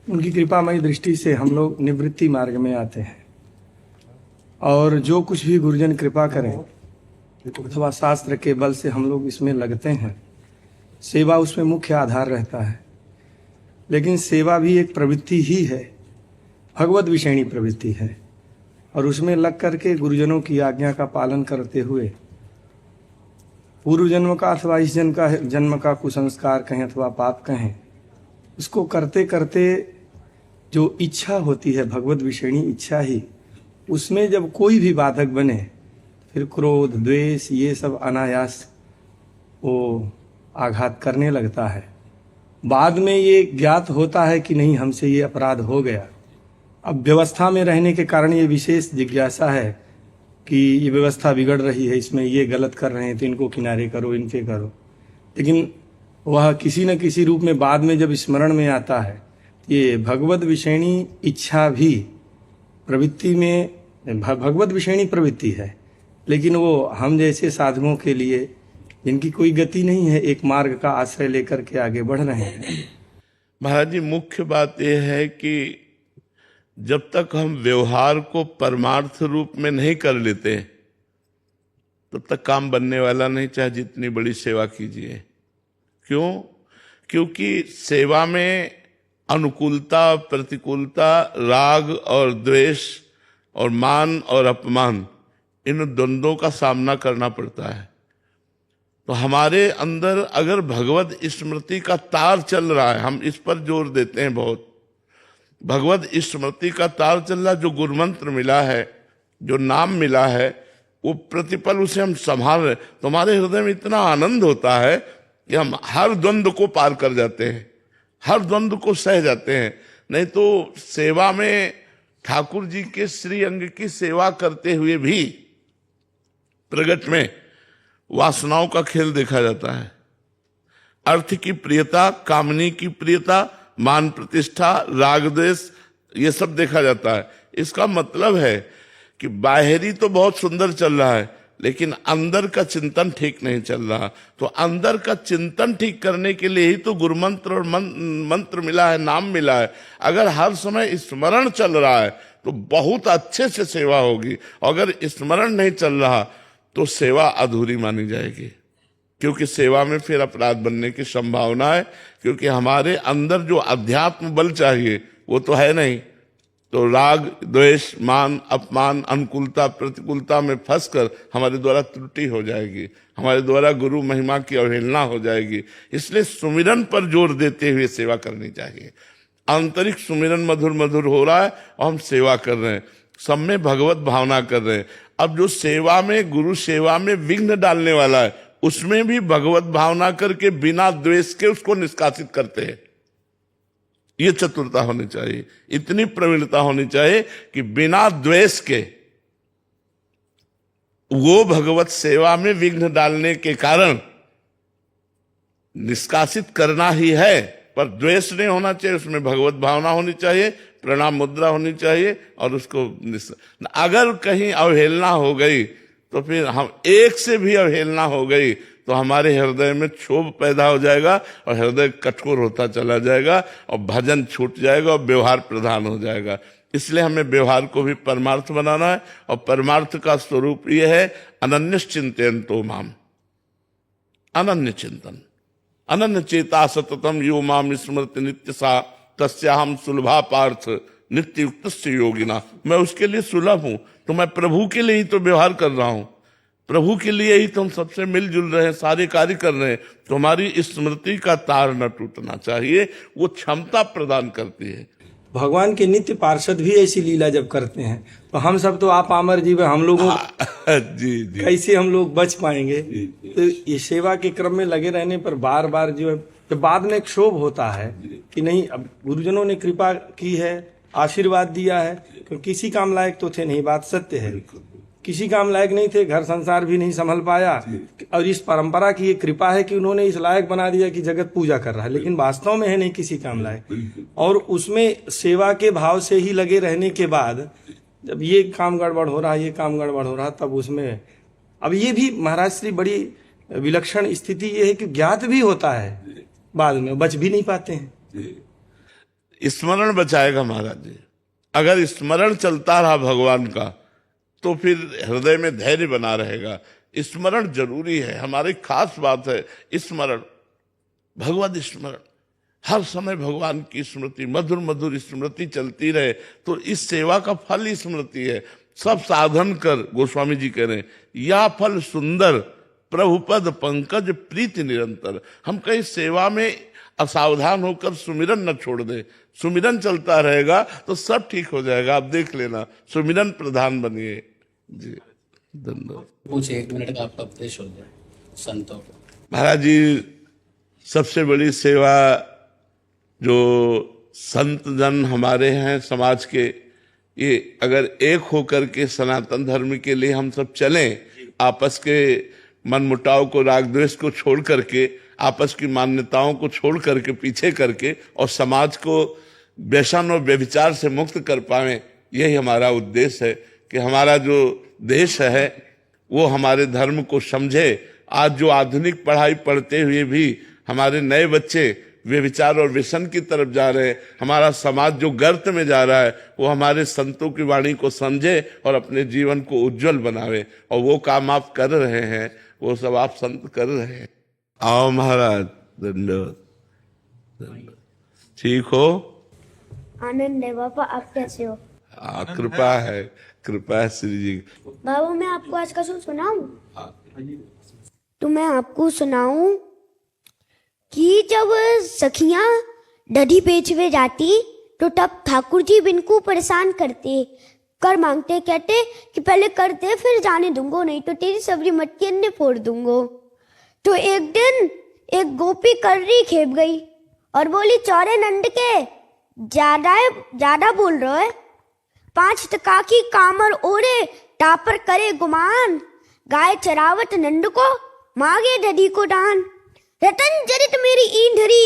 उनकी कृपामयी दृष्टि से हम लोग निवृत्ति मार्ग में आते हैं। और जो कुछ भी गुरुजन कृपा करें अथवा शास्त्र के बल से हम लोग इसमें लगते हैं। सेवा उसमें मुख्य आधार रहता है, लेकिन सेवा भी एक प्रवृत्ति ही है, भगवत विषयणी प्रवृत्ति है। और उसमें लग करके गुरुजनों की आज्ञा का पालन करते हुए पूर्व जन्म का अथवा इस जन्म का कुसंस्कार कहें अथवा पाप कहें, उसको करते करते जो इच्छा होती है, भगवत विषयणी इच्छा ही, उसमें जब कोई भी बाधक बने, फिर क्रोध, द्वेष, ये सब अनायास वो आघात करने लगता है। बाद में ये ज्ञात होता है कि नहीं, हमसे ये अपराध हो गया। अब व्यवस्था में रहने के कारण ये विशेष जिज्ञासा है कि ये व्यवस्था बिगड़ रही है, इसमें ये गलत कर रहे हैं तो इनको किनारे करो, इनके करो। लेकिन वह किसी न किसी रूप में बाद में जब स्मरण में आता है, ये भगवत विषयणी इच्छा भी प्रवृत्ति में भगवत विषयणी प्रवृत्ति है, लेकिन वो हम जैसे साधकों के लिए जिनकी कोई गति नहीं है, एक मार्ग का आश्रय लेकर के आगे बढ़ रहे हैं। महाराज जी, मुख्य बात यह है कि जब तक हम व्यवहार को परमार्थ रूप में नहीं कर लेते तब तक काम बनने वाला नहीं, चाहे जितनी बड़ी सेवा कीजिए। क्यों? क्योंकि सेवा में अनुकूलता, प्रतिकूलता, राग और द्वेष और मान और अपमान, इन द्वंद्वों का सामना करना पड़ता है। तो हमारे अंदर अगर भगवत स्मृति का तार चल रहा है, हम इस पर जोर देते हैं बहुत, भगवत स्मृति का तार चल रहा है, जो गुरुमंत्र मिला है, जो नाम मिला है, वो प्रतिपल उसे हम संभाल रहे, तो हमारे हृदय में इतना आनंद होता है कि हम हर द्वंद्व को पार कर जाते हैं, हर द्वंद्व को सह जाते हैं। नहीं तो सेवा में ठाकुर जी के श्री अंग की सेवा करते हुए भी प्रगट में वासनाओं का खेल देखा जाता है। अर्थ की प्रियता, कामनी की प्रियता, मान प्रतिष्ठा, राग द्वेष, ये सब देखा जाता है। इसका मतलब है कि बाहरी तो बहुत सुंदर चल रहा है, लेकिन अंदर का चिंतन ठीक नहीं चल रहा। तो अंदर का चिंतन ठीक करने के लिए ही तो गुरुमंत्र और मंत्र मिला है, नाम मिला है। अगर हर समय स्मरण चल रहा है तो बहुत अच्छे से सेवा होगी, अगर स्मरण नहीं चल रहा तो सेवा अधूरी मानी जाएगी, क्योंकि सेवा में फिर अपराध बनने की संभावना है। क्योंकि हमारे अंदर जो अध्यात्म बल चाहिए वो तो है नहीं, तो राग द्वेष, मान अपमान, अनुकूलता प्रतिकूलता में फंसकर हमारे द्वारा त्रुटि हो जाएगी, हमारे द्वारा गुरु महिमा की अवहेलना हो जाएगी। इसलिए सुमिरन पर जोर देते हुए सेवा करनी चाहिए। आंतरिक सुमिरन मधुर मधुर हो रहा है और हम सेवा कर रहे हैं, सब में भगवत भावना कर रहे हैं। अब जो सेवा में, गुरु सेवा में विघ्न डालने वाला है, उसमें भी भगवत भावना करके बिना द्वेष के उसको निष्कासित करते हैं। ये चतुरता होनी चाहिए, इतनी प्रवीणता होनी चाहिए कि बिना द्वेष के वो भगवत सेवा में विघ्न डालने के कारण निष्कासित करना ही है, पर द्वेष नहीं होना चाहिए, उसमें भगवत भावना होनी चाहिए, प्रणाम मुद्रा होनी चाहिए। और उसको अगर कहीं अवहेलना हो गई तो फिर हम एक से भी अवहेलना हो गई तो हमारे हृदय में क्षोभ पैदा हो जाएगा और हृदय कठोर होता चला जाएगा और भजन छूट जाएगा और व्यवहार प्रधान हो जाएगा। इसलिए हमें व्यवहार को भी परमार्थ बनाना है, और परमार्थ का स्वरूप यह है अनन्य चिंतयन्तो माम, अनन्य चिंतन, अनन्य चेता सततम यो माम स्मृति नित्य सा तस्याहम सुलभा पार्थ नित्य युक्त योगिना। मैं उसके लिए सुलभ हूं, तो मैं प्रभु के लिए ही तो व्यवहार कर रहा हूं, प्रभु के लिए ही तो हम सबसे मिलजुल रहे हैं, सारे कार्य कर रहे हैं। तो हमारी स्मृति का तार न टूटना चाहिए, वो क्षमता प्रदान करती है। भगवान के नित्य पार्षद भी ऐसी लीला जब करते हैं तो हम सब तो आप आमर जीव, हम लोगों जी जी, कैसे हम लोग बच पाएंगे? तो ये सेवा के क्रम में लगे रहने पर बार बार जो है, तो बाद में क्षोभ होता है कि नहीं, अब गुरुजनों ने कृपा की है, आशीर्वाद दिया है, क्योंकि किसी काम लायक तो थे नहीं, बात सत्य है, किसी काम लायक नहीं थे, घर संसार भी नहीं संभल पाया, और इस परंपरा की ये कृपा है कि उन्होंने इस लायक बना दिया कि जगत पूजा कर रहा है, लेकिन वास्तव में है नहीं किसी काम लायक। और उसमें सेवा के भाव से ही लगे रहने के बाद जब ये काम गड़बड़ हो रहा है, ये काम गड़बड़ हो रहा है, तब उसमें अब ये भी महाराज श्री बड़ी विलक्षण स्थिति ये है कि ज्ञात भी होता है, बाद में बच भी नहीं पाते हैं। स्मरण बचाएगा महाराज जी। अगर स्मरण चलता रहा भगवान का तो फिर हृदय में धैर्य बना रहेगा। स्मरण जरूरी है, हमारी खास बात है स्मरण, भगवत स्मरण, हर समय भगवान की स्मृति, मधुर मधुर स्मृति चलती रहे तो इस सेवा का फल ही स्मृति है। सब साधन कर, गोस्वामी जी कह रहे हैं, या फल सुंदर प्रभुपद पंकज प्रीति निरंतर। हम कहीं सेवा में असावधान होकर सुमिरन न छोड़ दे, सुमिरन चलता रहेगा तो सब ठीक हो जाएगा। आप देख लेना, सुमिरन प्रधान बनिए जी। धन्यवाद। पूछे 1 मिनट का आपका उपदेश हो जाए संतों को। महाराज जी, सबसे बड़ी सेवा जो संत जन हमारे हैं समाज के, ये अगर एक होकर के सनातन धर्म के लिए हम सब चलें, आपस के मनमुटाव को, राग द्वेष को छोड़ करके, आपस की मान्यताओं को छोड़ करके, पीछे करके, और समाज को व्यसन और व्यभिचार से मुक्त कर पाए, यही हमारा उद्देश्य है कि हमारा जो देश है वो हमारे धर्म को समझे। आज जो आधुनिक पढ़ाई पढ़ते हुए भी हमारे नए बच्चे व्यभिचार और व्यसन की तरफ जा रहे हैं, हमारा समाज जो गर्त में जा रहा है, वो हमारे संतों की वाणी को समझे और अपने जीवन को उज्जवल बनावे, और वो काम आप कर रहे हैं, वो सब आप संत कर रहे हैं। आओ महाराज, धन्यवाद। ठीक हो? आनंद है बाबा, आप कैसे हो? कृपा है, कृपा है श्री जी। बाबा मैं आपको आज का सुनाऊं? तो मैं आपको सुनाऊं कि जब सखियां दही बेचवे जाती तो तब ठाकुर जी बिनको परेशान करते, कर मांगते, कहते कि पहले कर दे फिर जाने दूंगो, नहीं तो तेरी सबरी मटकी अन्य फोड़ दूंगो। तो एक दिन एक गोपी कर्री खेप गई और बोली, चौरे नंद के ज्यादा बोल रहे है, 5 टका की कामर ओरे टापर करे गुमान, गाय चरावत नंद को मांगे दधी को दान, रतन जरित मेरी ईंधरी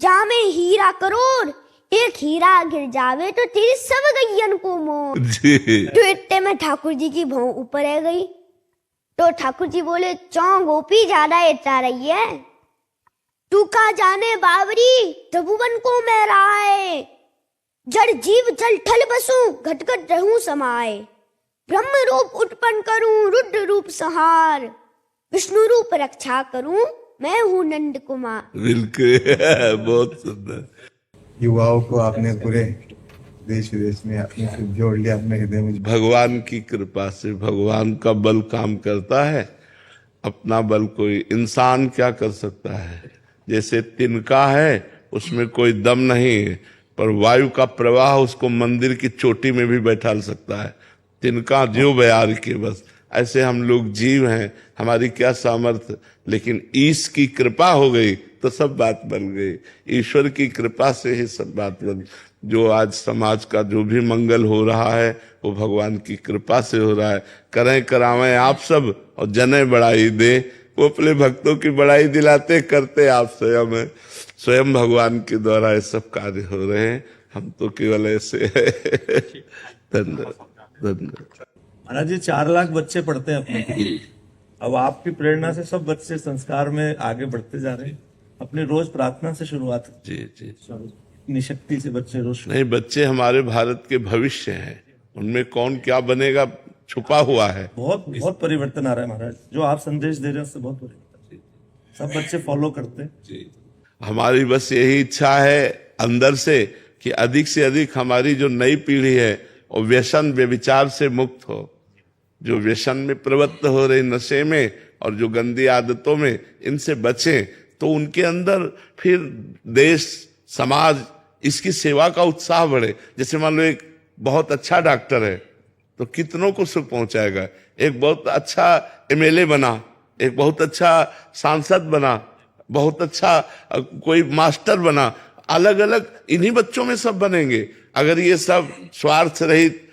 जामे हीरा करोड़, एक हीरा गिर जावे तो तेरी सब गैयन को मोर। तो इतने में ठाकुर जी की भौं ऊपर आ गई। तो ठाकुर जी बोले, चौ गोपी ज्यादा इतना रही है, तू का जाने बावरी त्रिभुवन को मैं राय, जड़ जीव जल ठल बसूं घट घट रहूं समाये, ब्रह्म रूप उत्पन्न करूं रुद्र रूप संहार, विष्णु रूप रक्षा करूं मैं हूं नंद कुमार। बिल्कुल, बहुत सुंदर। युवाओं को आपने पूरे देश विदेश में अपने से जोड़ लिया अपने हृदय में। भगवान की कृपा से भगवान का बल काम करता है, अपना बल कोई इंसान क्या कर सकता है। जैसे तिनका है, उसमें कोई दम नहीं है, पर वायु का प्रवाह उसको मंदिर की चोटी में भी बैठा सकता है। तिनका ज्यों बयार के बस, ऐसे हम लोग जीव हैं, हमारी क्या सामर्थ्य, लेकिन ईश की कृपा हो गई तो सब बात बन गई। ईश्वर की कृपा से ही सब बात बन। जो आज समाज का जो भी मंगल हो रहा है वो भगवान की कृपा से हो रहा है। करें करावें आप सब और जने बड़ाई दे, वो अपने भक्तों की बड़ाई दिलाते, करते आप स्वयं है। स्वयं भगवान के द्वारा ये सब कार्य हो रहे हैं, हम तो केवल ऐसे धन्यवाद धन्यवाद। महाराज जी 4 लाख बच्चे पढ़ते हैं अपने, अब आपकी प्रेरणा से सब बच्चे संस्कार में आगे बढ़ते जा रहे हैं। अपनी रोज प्रार्थना से शुरुआत। जी जी, इतनी शक्ति से बच्चे रोज। नहीं, बच्चे हमारे भारत के भविष्य हैं, उनमें कौन क्या बनेगा छुपा हुआ है। बहुत बहुत परिवर्तन आ रहा है महाराज, जो आप संदेश दे रहे हैं उससे बहुत परिवर्तन, सब बच्चे फॉलो करते हैं। हमारी बस यही इच्छा है अंदर से कि अधिक से अधिक हमारी जो नई पीढ़ी है वो व्यसन व्यभिचार से मुक्त हो। जो व्यसन में प्रवृत्त हो रही, नशे में और जो गंदी आदतों में, इनसे बचें तो उनके अंदर फिर देश समाज इसकी सेवा का उत्साह बढ़े। जैसे मान लो एक बहुत अच्छा डॉक्टर है तो कितनों को सुख पहुंचाएगा, एक बहुत अच्छा एमएलए बना, एक बहुत अच्छा सांसद बना, बहुत अच्छा कोई मास्टर बना, अलग अलग इन्हीं बच्चों में सब बनेंगे। अगर ये सब स्वार्थ रहित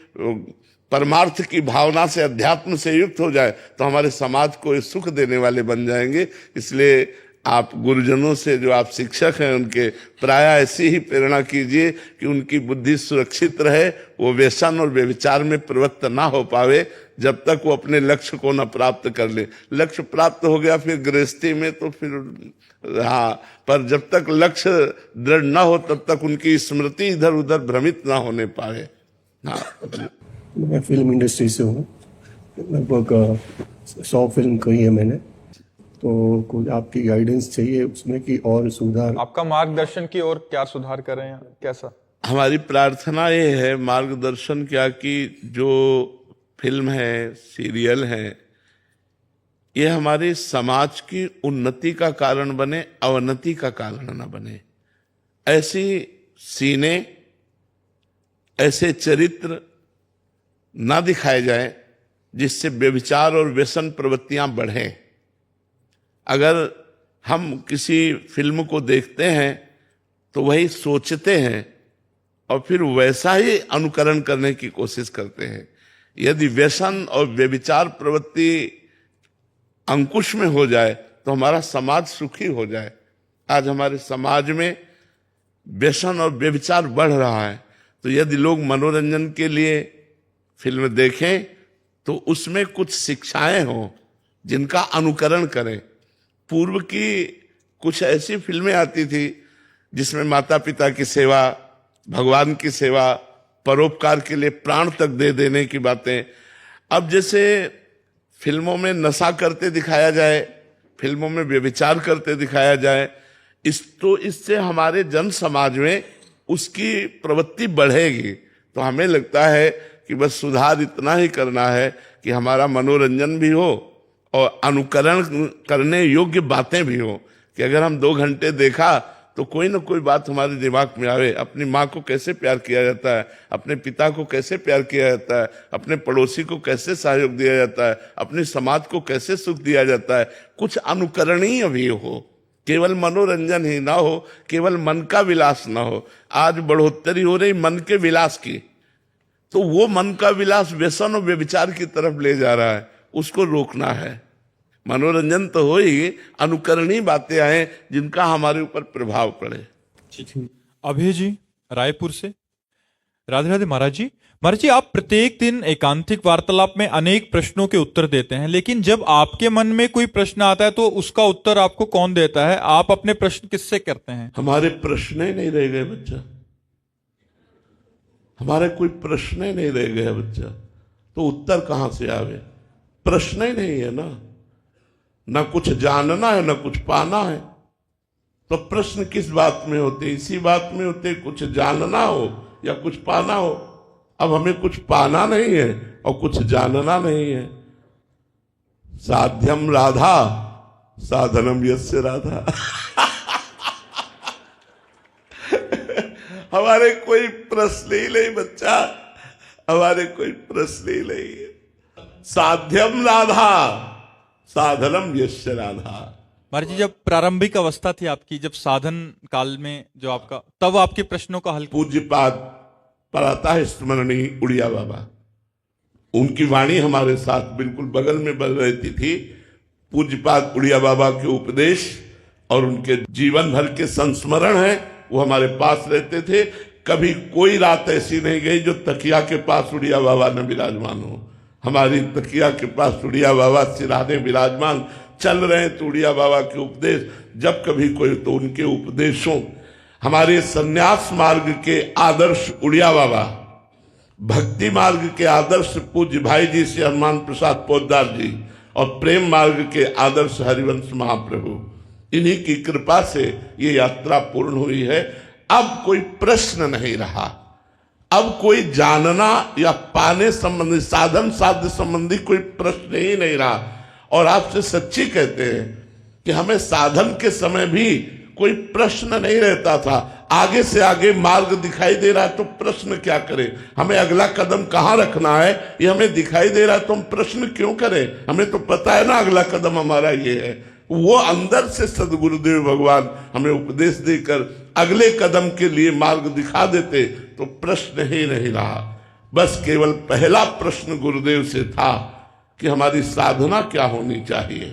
परमार्थ की भावना से, अध्यात्म से युक्त हो जाए तो हमारे समाज को ये सुख देने वाले बन जाएंगे। इसलिए आप गुरुजनों से, जो आप शिक्षक हैं, उनके प्राय ऐसी ही प्रेरणा कीजिए कि उनकी बुद्धि सुरक्षित रहे, वो व्यसन और व्यभिचार में प्रवृत्त ना हो पावे जब तक वो अपने लक्ष्य को न प्राप्त कर ले। लक्ष्य प्राप्त हो गया फिर गृहस्थी में तो फिर हाँ, पर जब तक लक्ष्य दृढ़ ना हो तब तक उनकी स्मृति इधर उधर भ्रमित ना होने पाए। हाँ, मैं फिल्म इंडस्ट्री से हूँ, लगभग 100 फिल्म कही है मैंने, तो कुछ आपकी गाइडेंस चाहिए उसमें कि और सुधार। आपका मार्गदर्शन की ओर क्या सुधार करें या कैसा? हमारी प्रार्थना ये है मार्गदर्शन क्या, कि जो फिल्म है, सीरियल है, ये हमारे समाज की उन्नति का कारण बने, अवनति का कारण न बने। ऐसी सीने, ऐसे चरित्र ना दिखाए जाए जिससे व्यभिचार और व्यसन प्रवृत्तियां बढ़ें। अगर हम किसी फिल्म को देखते हैं तो वही सोचते हैं और फिर वैसा ही अनुकरण करने की कोशिश करते हैं। यदि व्यसन और व्यभिचार प्रवृत्ति अंकुश में हो जाए तो हमारा समाज सुखी हो जाए। आज हमारे समाज में व्यसन और व्यभिचार बढ़ रहा है, तो यदि लोग मनोरंजन के लिए फिल्म देखें तो उसमें कुछ शिक्षाएं हों जिनका अनुकरण करें। पूर्व की कुछ ऐसी फिल्में आती थी जिसमें माता पिता की सेवा, भगवान की सेवा, परोपकार के लिए प्राण तक दे देने की बातें। अब जैसे फिल्मों में नशा करते दिखाया जाए, फिल्मों में व्यभिचार करते दिखाया जाए, इससे हमारे जन समाज में उसकी प्रवृत्ति बढ़ेगी। तो हमें लगता है कि बस सुधार इतना ही करना है कि हमारा मनोरंजन भी हो और अनुकरण करने योग्य बातें भी हो, कि अगर हम 2 घंटे देखा तो कोई ना कोई बात हमारे दिमाग में आवे। अपनी माँ को कैसे प्यार किया जाता है, अपने पिता को कैसे प्यार किया जाता है, अपने पड़ोसी को कैसे सहयोग दिया जाता है, अपने समाज को कैसे सुख दिया जाता है, कुछ अनुकरणीय भी हो, केवल मनोरंजन ही ना हो, केवल मन का विलास ना हो। आज बढ़ोतरी हो रही मन के विलास की, तो वो मन का विलास व्यसन और व्यभिचार की तरफ ले जा रहा है, उसको रोकना है। मनोरंजन तो हो ही, अनुकरणीय बातें आए जिनका हमारे ऊपर प्रभाव पड़े। अभय जी रायपुर से। राधे राधे महाराज जी। महाराज जी, आप प्रत्येक दिन एकांतिक वार्तालाप में अनेक प्रश्नों के उत्तर देते हैं, लेकिन जब आपके मन में कोई प्रश्न आता है तो उसका उत्तर आपको कौन देता है? आप अपने प्रश्न किससे करते हैं? हमारे प्रश्न ही नहीं रह गए बच्चा, हमारे कोई प्रश्न ही नहीं रह गया बच्चा, तो उत्तर कहां से आवे? प्रश्न ही नहीं है ना कुछ जानना है ना कुछ पाना है, तो प्रश्न किस बात में होते? इसी बात में होते, कुछ जानना हो या कुछ पाना हो। अब हमें कुछ पाना नहीं है और कुछ जानना नहीं है। साध्यम राधा साधनम यस्य राधा। हमारे कोई प्रश्न ही नहीं बच्चा, हमारे कोई प्रश्न ही नहीं है। साध्यम राधा साधनम यस्य राधा। महाराज जी, जब प्रारंभिक अवस्था थी आपकी, जब साधन काल में जो आपका, तब आपके प्रश्नों का हल पूज्यपाद पढ़ाता है स्मरणीय उड़िया बाबा, उनकी वाणी हमारे साथ बिल्कुल बगल में बल रहती थी। पूज्यपाद उड़िया बाबा के उपदेश और उनके जीवन भर के संस्मरण है, वो हमारे पास रहते थे। कभी कोई रात ऐसी नहीं गई जो तकिया के पास उड़िया बाबा न विराजमान हो। हमारी तकिया के पास उड़िया बाबा सिराने विराजमान, चल रहे हैं तो उड़िया बाबा के उपदेश, जब कभी कोई तो उनके उपदेशों। हमारे सन्यास मार्ग के आदर्श उड़िया बाबा, भक्ति मार्ग के आदर्श पूज्य भाई जी से हनुमान प्रसाद पोद्दार जी, और प्रेम मार्ग के आदर्श हरिवंश महाप्रभु, इन्हीं की कृपा से ये यात्रा पूर्ण हुई है। अब कोई प्रश्न नहीं रहा, अब कोई जानना या पाने संबंधी, साधन साध्य संबंधी कोई प्रश्न ही नहीं रहा। और आपसे सच्ची कहते हैं कि हमें साधन के समय भी कोई प्रश्न नहीं रहता था। आगे से आगे मार्ग दिखाई दे रहा है तो प्रश्न क्या करें? हमें अगला कदम कहाँ रखना है ये हमें दिखाई दे रहा है तो हम प्रश्न क्यों करें? हमें तो पता है ना अगला कदम हमारा ये है। वो अंदर से सदगुरुदेव भगवान हमें उपदेश देकर अगले कदम के लिए मार्ग दिखा देते तो प्रश्न ही नहीं रहा। बस केवल पहला प्रश्न गुरुदेव से था कि हमारी साधना क्या होनी चाहिए।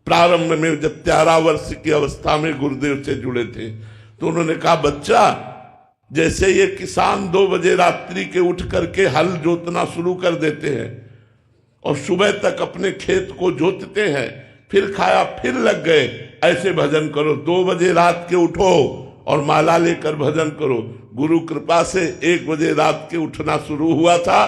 प्रारंभ में जब 13 वर्ष की अवस्था में गुरुदेव से जुड़े थे तो उन्होंने कहा, बच्चा जैसे ये किसान 2 बजे रात्रि के उठ करके हल जोतना शुरू कर देते हैं और सुबह तक अपने खेत को जोतते हैं, फिर खाया फिर लग गए, ऐसे भजन करो। 2 बजे रात के उठो और माला लेकर भजन करो। गुरु कृपा से 1 बजे रात के उठना शुरू हुआ था,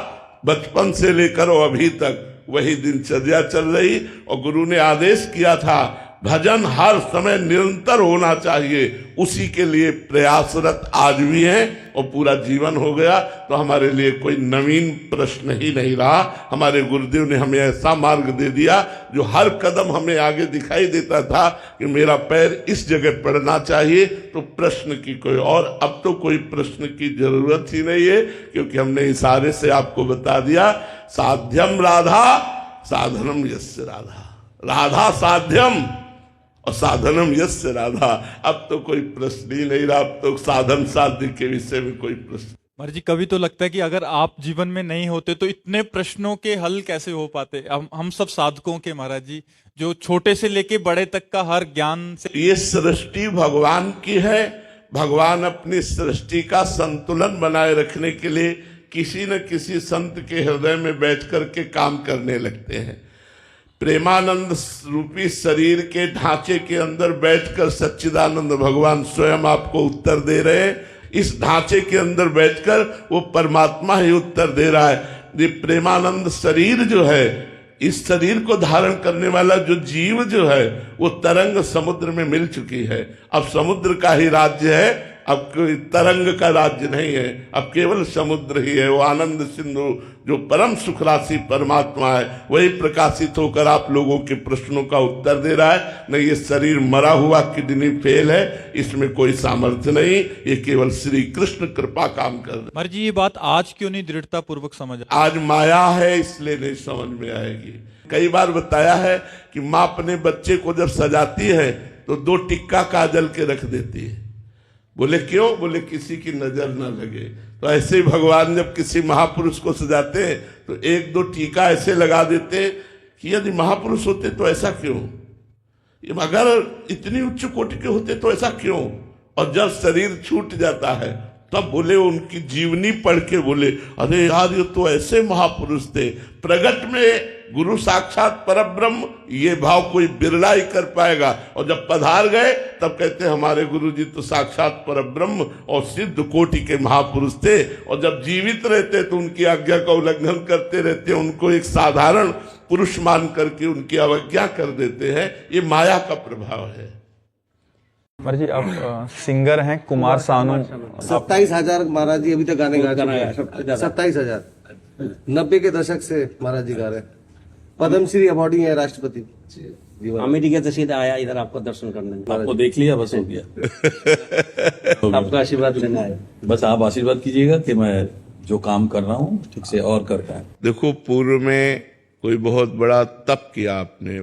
बचपन से लेकर अभी तक वही दिनचर्या चल रही। और गुरु ने आदेश किया था भजन हर समय निरंतर होना चाहिए, उसी के लिए प्रयासरत आज भी हैं और पूरा जीवन हो गया। तो हमारे लिए कोई नवीन प्रश्न ही नहीं रहा। हमारे गुरुदेव ने हमें ऐसा मार्ग दे दिया जो हर कदम हमें आगे दिखाई देता था कि मेरा पैर इस जगह पड़ना चाहिए। तो प्रश्न की कोई और अब तो कोई प्रश्न की जरूरत ही नहीं है, क्योंकि हमने इशारे से आपको बता दिया, साध्यम राधा साधनम यस्य राधा। राधा साध्यम और साधनम यस्य राधा, अब तो कोई प्रश्न ही नहीं रहा, अब तो साधन साध्य के विषय में कोई प्रश्न। महाराज जी, कभी तो लगता है कि अगर आप जीवन में नहीं होते तो इतने प्रश्नों के हल कैसे हो पाते। हम सब साधकों के महाराज जी, जो छोटे से लेके बड़े तक का हर ज्ञान से। ये सृष्टि भगवान की है, भगवान अपनी सृष्टि का संतुलन बनाए रखने के लिए किसी न किसी संत के हृदय में बैठ करके काम करने लगते हैं। प्रेमानंद रूपी शरीर के ढांचे के अंदर बैठकर सच्चिदानंद भगवान स्वयं आपको उत्तर दे रहे हैं। इस ढांचे के अंदर बैठकर वो परमात्मा ही उत्तर दे रहा है। ये प्रेमानंद शरीर जो है, इस शरीर को धारण करने वाला जो जीव जो है, वो तरंग समुद्र में मिल चुकी है। अब समुद्र का ही राज्य है, अब कोई तरंग का राज्य नहीं है, अब केवल समुद्र ही है। वो आनंद सिंधु जो परम सुख राशि परमात्मा है, वही प्रकाशित होकर आप लोगों के प्रश्नों का उत्तर दे रहा है। नहीं, ये शरीर मरा हुआ किडनी फेल है, इसमें कोई सामर्थ्य नहीं, ये केवल श्री कृष्ण कृपा काम कर रहे। महाराज जी, ये बात आज क्यों नहीं दृढ़ता पूर्वक समझ? आज माया है, इसलिए नहीं समझ में आएगी। कई बार बताया है कि माँ अपने बच्चे को जब सजाती है तो 2 टिक्का काजल के रख देती है। बोले क्यों? बोले किसी की नजर ना लगे। तो ऐसे ही भगवान जब किसी महापुरुष को सजाते हैं तो 1-2 टीका ऐसे लगा देते हैं कि यदि महापुरुष होते तो ऐसा क्यों, अगर इतनी उच्च कोटि के होते तो ऐसा क्यों। और जब शरीर छूट जाता है तब बोले, उनकी जीवनी पढ़ के बोले, अरे यार ये तो ऐसे महापुरुष थे। प्रगट में गुरु साक्षात परब्रह्म, ये भाव कोई बिरला ही कर पाएगा। और जब पधार गए तब कहते हमारे गुरु जी तो साक्षात परब्रह्म और सिद्ध कोटि के महापुरुष थे। और जब जीवित रहते तो उनकी आज्ञा का उल्लंघन करते रहते, उनको एक साधारण पुरुष मान करके उनकी अवज्ञा कर देते हैं। ये माया का प्रभाव है। महाराज जी, आप सिंगर हैं, कुमार सानू। 27,000 महाराज जी अभी तक गाने गा चुके हैं। 27,000 90 के दशक से महाराज जी गा रहे हैं। पद्मश्री अवार्डी है राष्ट्रपति। अमेरिका से सीधा आया इधर आपको दर्शन करने। आपको देख लिया, बस हो गया। आपका आशीर्वाद लेना है। बस आप आशीर्वाद कीजिएगा कि मैं जो काम कर रहा हूँ ठीक से और कर पाए। देखो, पूर्व में कोई बहुत बड़ा तप किया आपने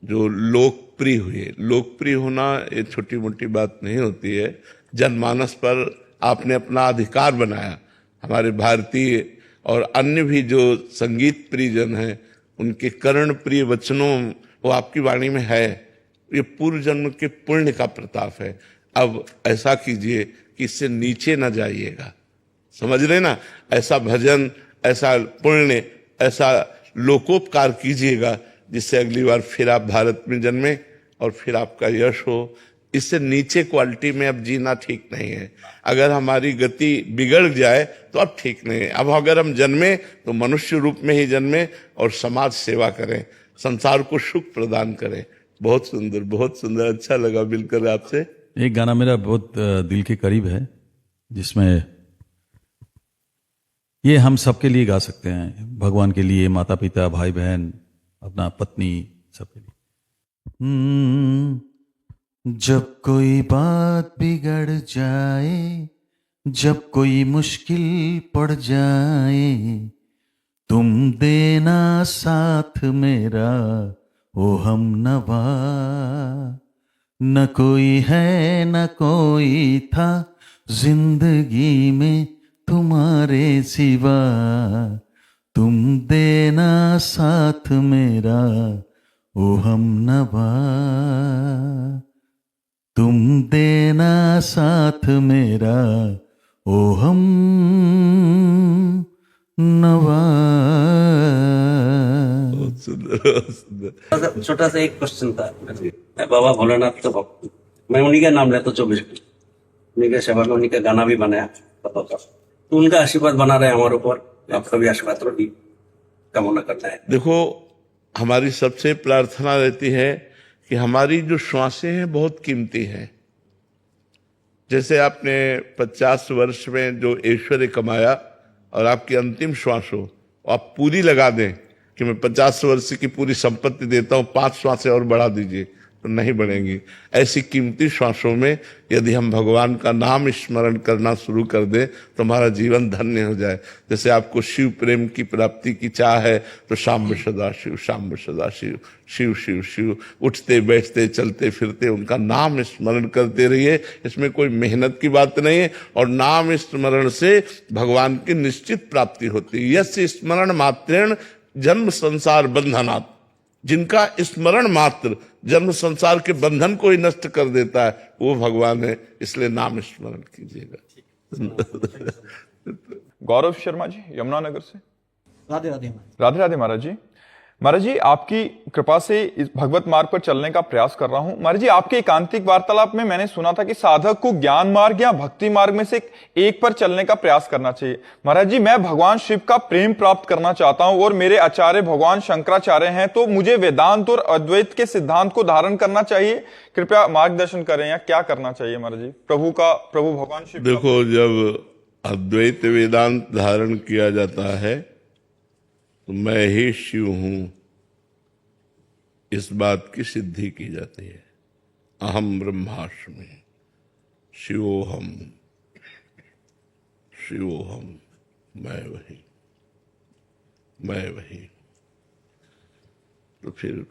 जो लोकप्रिय हुए। लोकप्रिय होना ये छोटी मोटी बात नहीं होती है। जनमानस पर आपने अपना अधिकार बनाया। हमारे भारतीय और अन्य भी जो संगीत प्रिय जन हैं, उनके कर्ण प्रिय वचनों वो आपकी वाणी में है। ये पूर्व जन्म के पुण्य का प्रताप है। अब ऐसा कीजिए कि इससे नीचे न जाइएगा, समझ रहे ना। ऐसा भजन, ऐसा पुण्य, ऐसा लोकोपकार कीजिएगा जिससे अगली बार फिर आप भारत में जन्मे और फिर आपका यश हो। इससे नीचे क्वालिटी में अब जीना ठीक नहीं है। अगर हमारी गति बिगड़ जाए तो अब ठीक नहीं है। अब अगर हम जन्मे तो मनुष्य रूप में ही जन्मे और समाज सेवा करें, संसार को सुख प्रदान करें। बहुत सुंदर, बहुत सुंदर, अच्छा लगा मिलकर आपसे। एक गाना मेरा बहुत दिल के करीब है, जिसमें ये हम सबके लिए गा सकते हैं, भगवान के लिए, माता पिता, भाई बहन, अपना पत्नी, सबके लिए। जब कोई बात बिगड़ जाए, जब कोई मुश्किल पड़ जाए, तुम देना साथ मेरा ओ हम नवा। न कोई है न कोई था जिंदगी में तुम्हारे सिवा, तुम देना साथ मेरा ओ हम नवा, तुम देना साथ मेरा ओ हम नवा। छोटा सा एक क्वेश्चन था। मैं बाबा भोलेनाथ का भक्त, मैं उन्हीं का नाम लेता 24 घंटे, उन्हीं के सेवा में, उन्हीं का गाना भी बनाया पापा का। तो उनका आशीर्वाद बना रहे हमारे ऊपर, आपका भी आशीर्वाद थोड़ी कामना करता है। देखो, हमारी सबसे प्रार्थना रहती है कि हमारी जो श्वासें हैं बहुत कीमती हैं। जैसे आपने 50 वर्ष में जो ऐश्वर्य कमाया और आपकी अंतिम श्वास हो, आप पूरी लगा दें कि मैं 50 वर्ष की पूरी संपत्ति देता हूँ, 5 श्वासें और बढ़ा दीजिए, नहीं बढ़ेंगी। ऐसी कीमती श्वासों में यदि हम भगवान का नाम स्मरण करना शुरू कर दें तो हमारा जीवन धन्य हो जाए। जैसे आपको शिव प्रेम की प्राप्ति की चाह है तो शाम्ब सदा शिव, शाम्ब सदा शिव, शिव शिव शिव, उठते बैठते चलते फिरते उनका नाम स्मरण करते रहिए। इसमें कोई मेहनत की बात नहीं है और नाम स्मरण से भगवान की निश्चित प्राप्ति होती है। यस्य स्मरण मात्रेण जन्म संसार बंधनात्, जिनका स्मरण मात्र जन्म संसार के बंधन को ही नष्ट कर देता है वो भगवान है। इसलिए नाम स्मरण कीजिएगा। गौरव शर्मा जी यमुनानगर से। राधे राधे राधे राधे महाराज जी। महाराज जी आपकी कृपा से इस भगवत मार्ग पर चलने का प्रयास कर रहा हूं। महाराज जी आपके एकांतिक वार्तालाप में मैंने सुना था कि साधक को ज्ञान मार्ग या भक्ति मार्ग में से एक पर चलने का प्रयास करना चाहिए। महाराज जी मैं भगवान शिव का प्रेम प्राप्त करना चाहता हूं और मेरे आचार्य भगवान शंकराचार्य हैं, तो मुझे वेदांत और अद्वैत के सिद्धांत को धारण करना चाहिए? कृपया मार्गदर्शन करें, या क्या करना चाहिए महाराज जी? प्रभु भगवान शिव। देखो, जब अद्वैत वेदांत धारण किया जाता है तो मैं ही शिव हूं, इस बात की सिद्धि की जाती है। अहम ब्रह्मास्मि शिवोहम, शिवोहम, मैं वही, मैं वही। तो फिर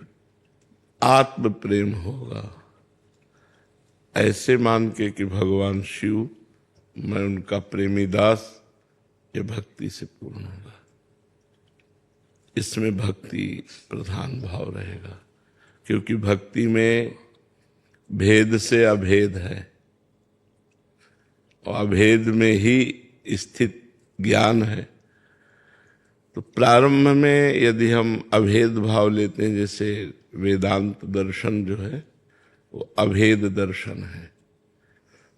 आत्म प्रेम होगा, ऐसे मान के कि भगवान शिव, मैं उनका प्रेमी दास, ये भक्ति से पूर्ण होगा। इसमें भक्ति प्रधान भाव रहेगा, क्योंकि भक्ति में भेद से अभेद है और अभेद में ही स्थित ज्ञान है। तो प्रारंभ में यदि हम अभेद भाव लेते हैं, जैसे वेदांत दर्शन जो है वो अभेद दर्शन है।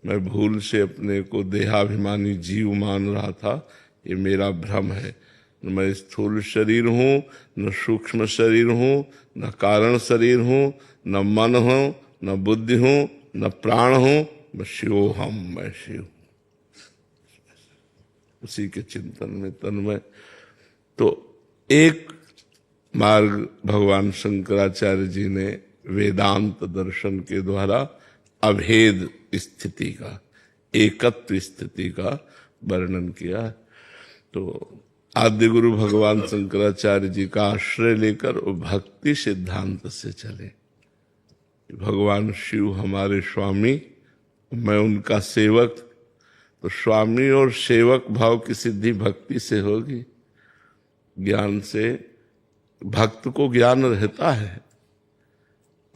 मैं भूल से अपने को देहाभिमानी जीव मान रहा था, ये मेरा भ्रम है। न मैं स्थूल शरीर हूँ, न सूक्ष्म शरीर हूँ, न कारण शरीर हूँ, न मन हूँ, न बुद्धि हूँ, न प्राण हूँ, मैं शिवोहम, मैं शिव। उसी के चिंतन में तन्मय। तो एक मार्ग भगवान शंकराचार्य जी ने वेदांत दर्शन के द्वारा अभेद स्थिति का, एकत्व स्थिति का वर्णन किया। तो आद्य गुरु भगवान शंकराचार्य जी का आश्रय लेकर वो भक्ति सिद्धांत से चले। भगवान शिव हमारे स्वामी, मैं उनका सेवक। तो स्वामी और सेवक भाव की सिद्धि भक्ति से होगी, ज्ञान से। भक्त को ज्ञान रहता है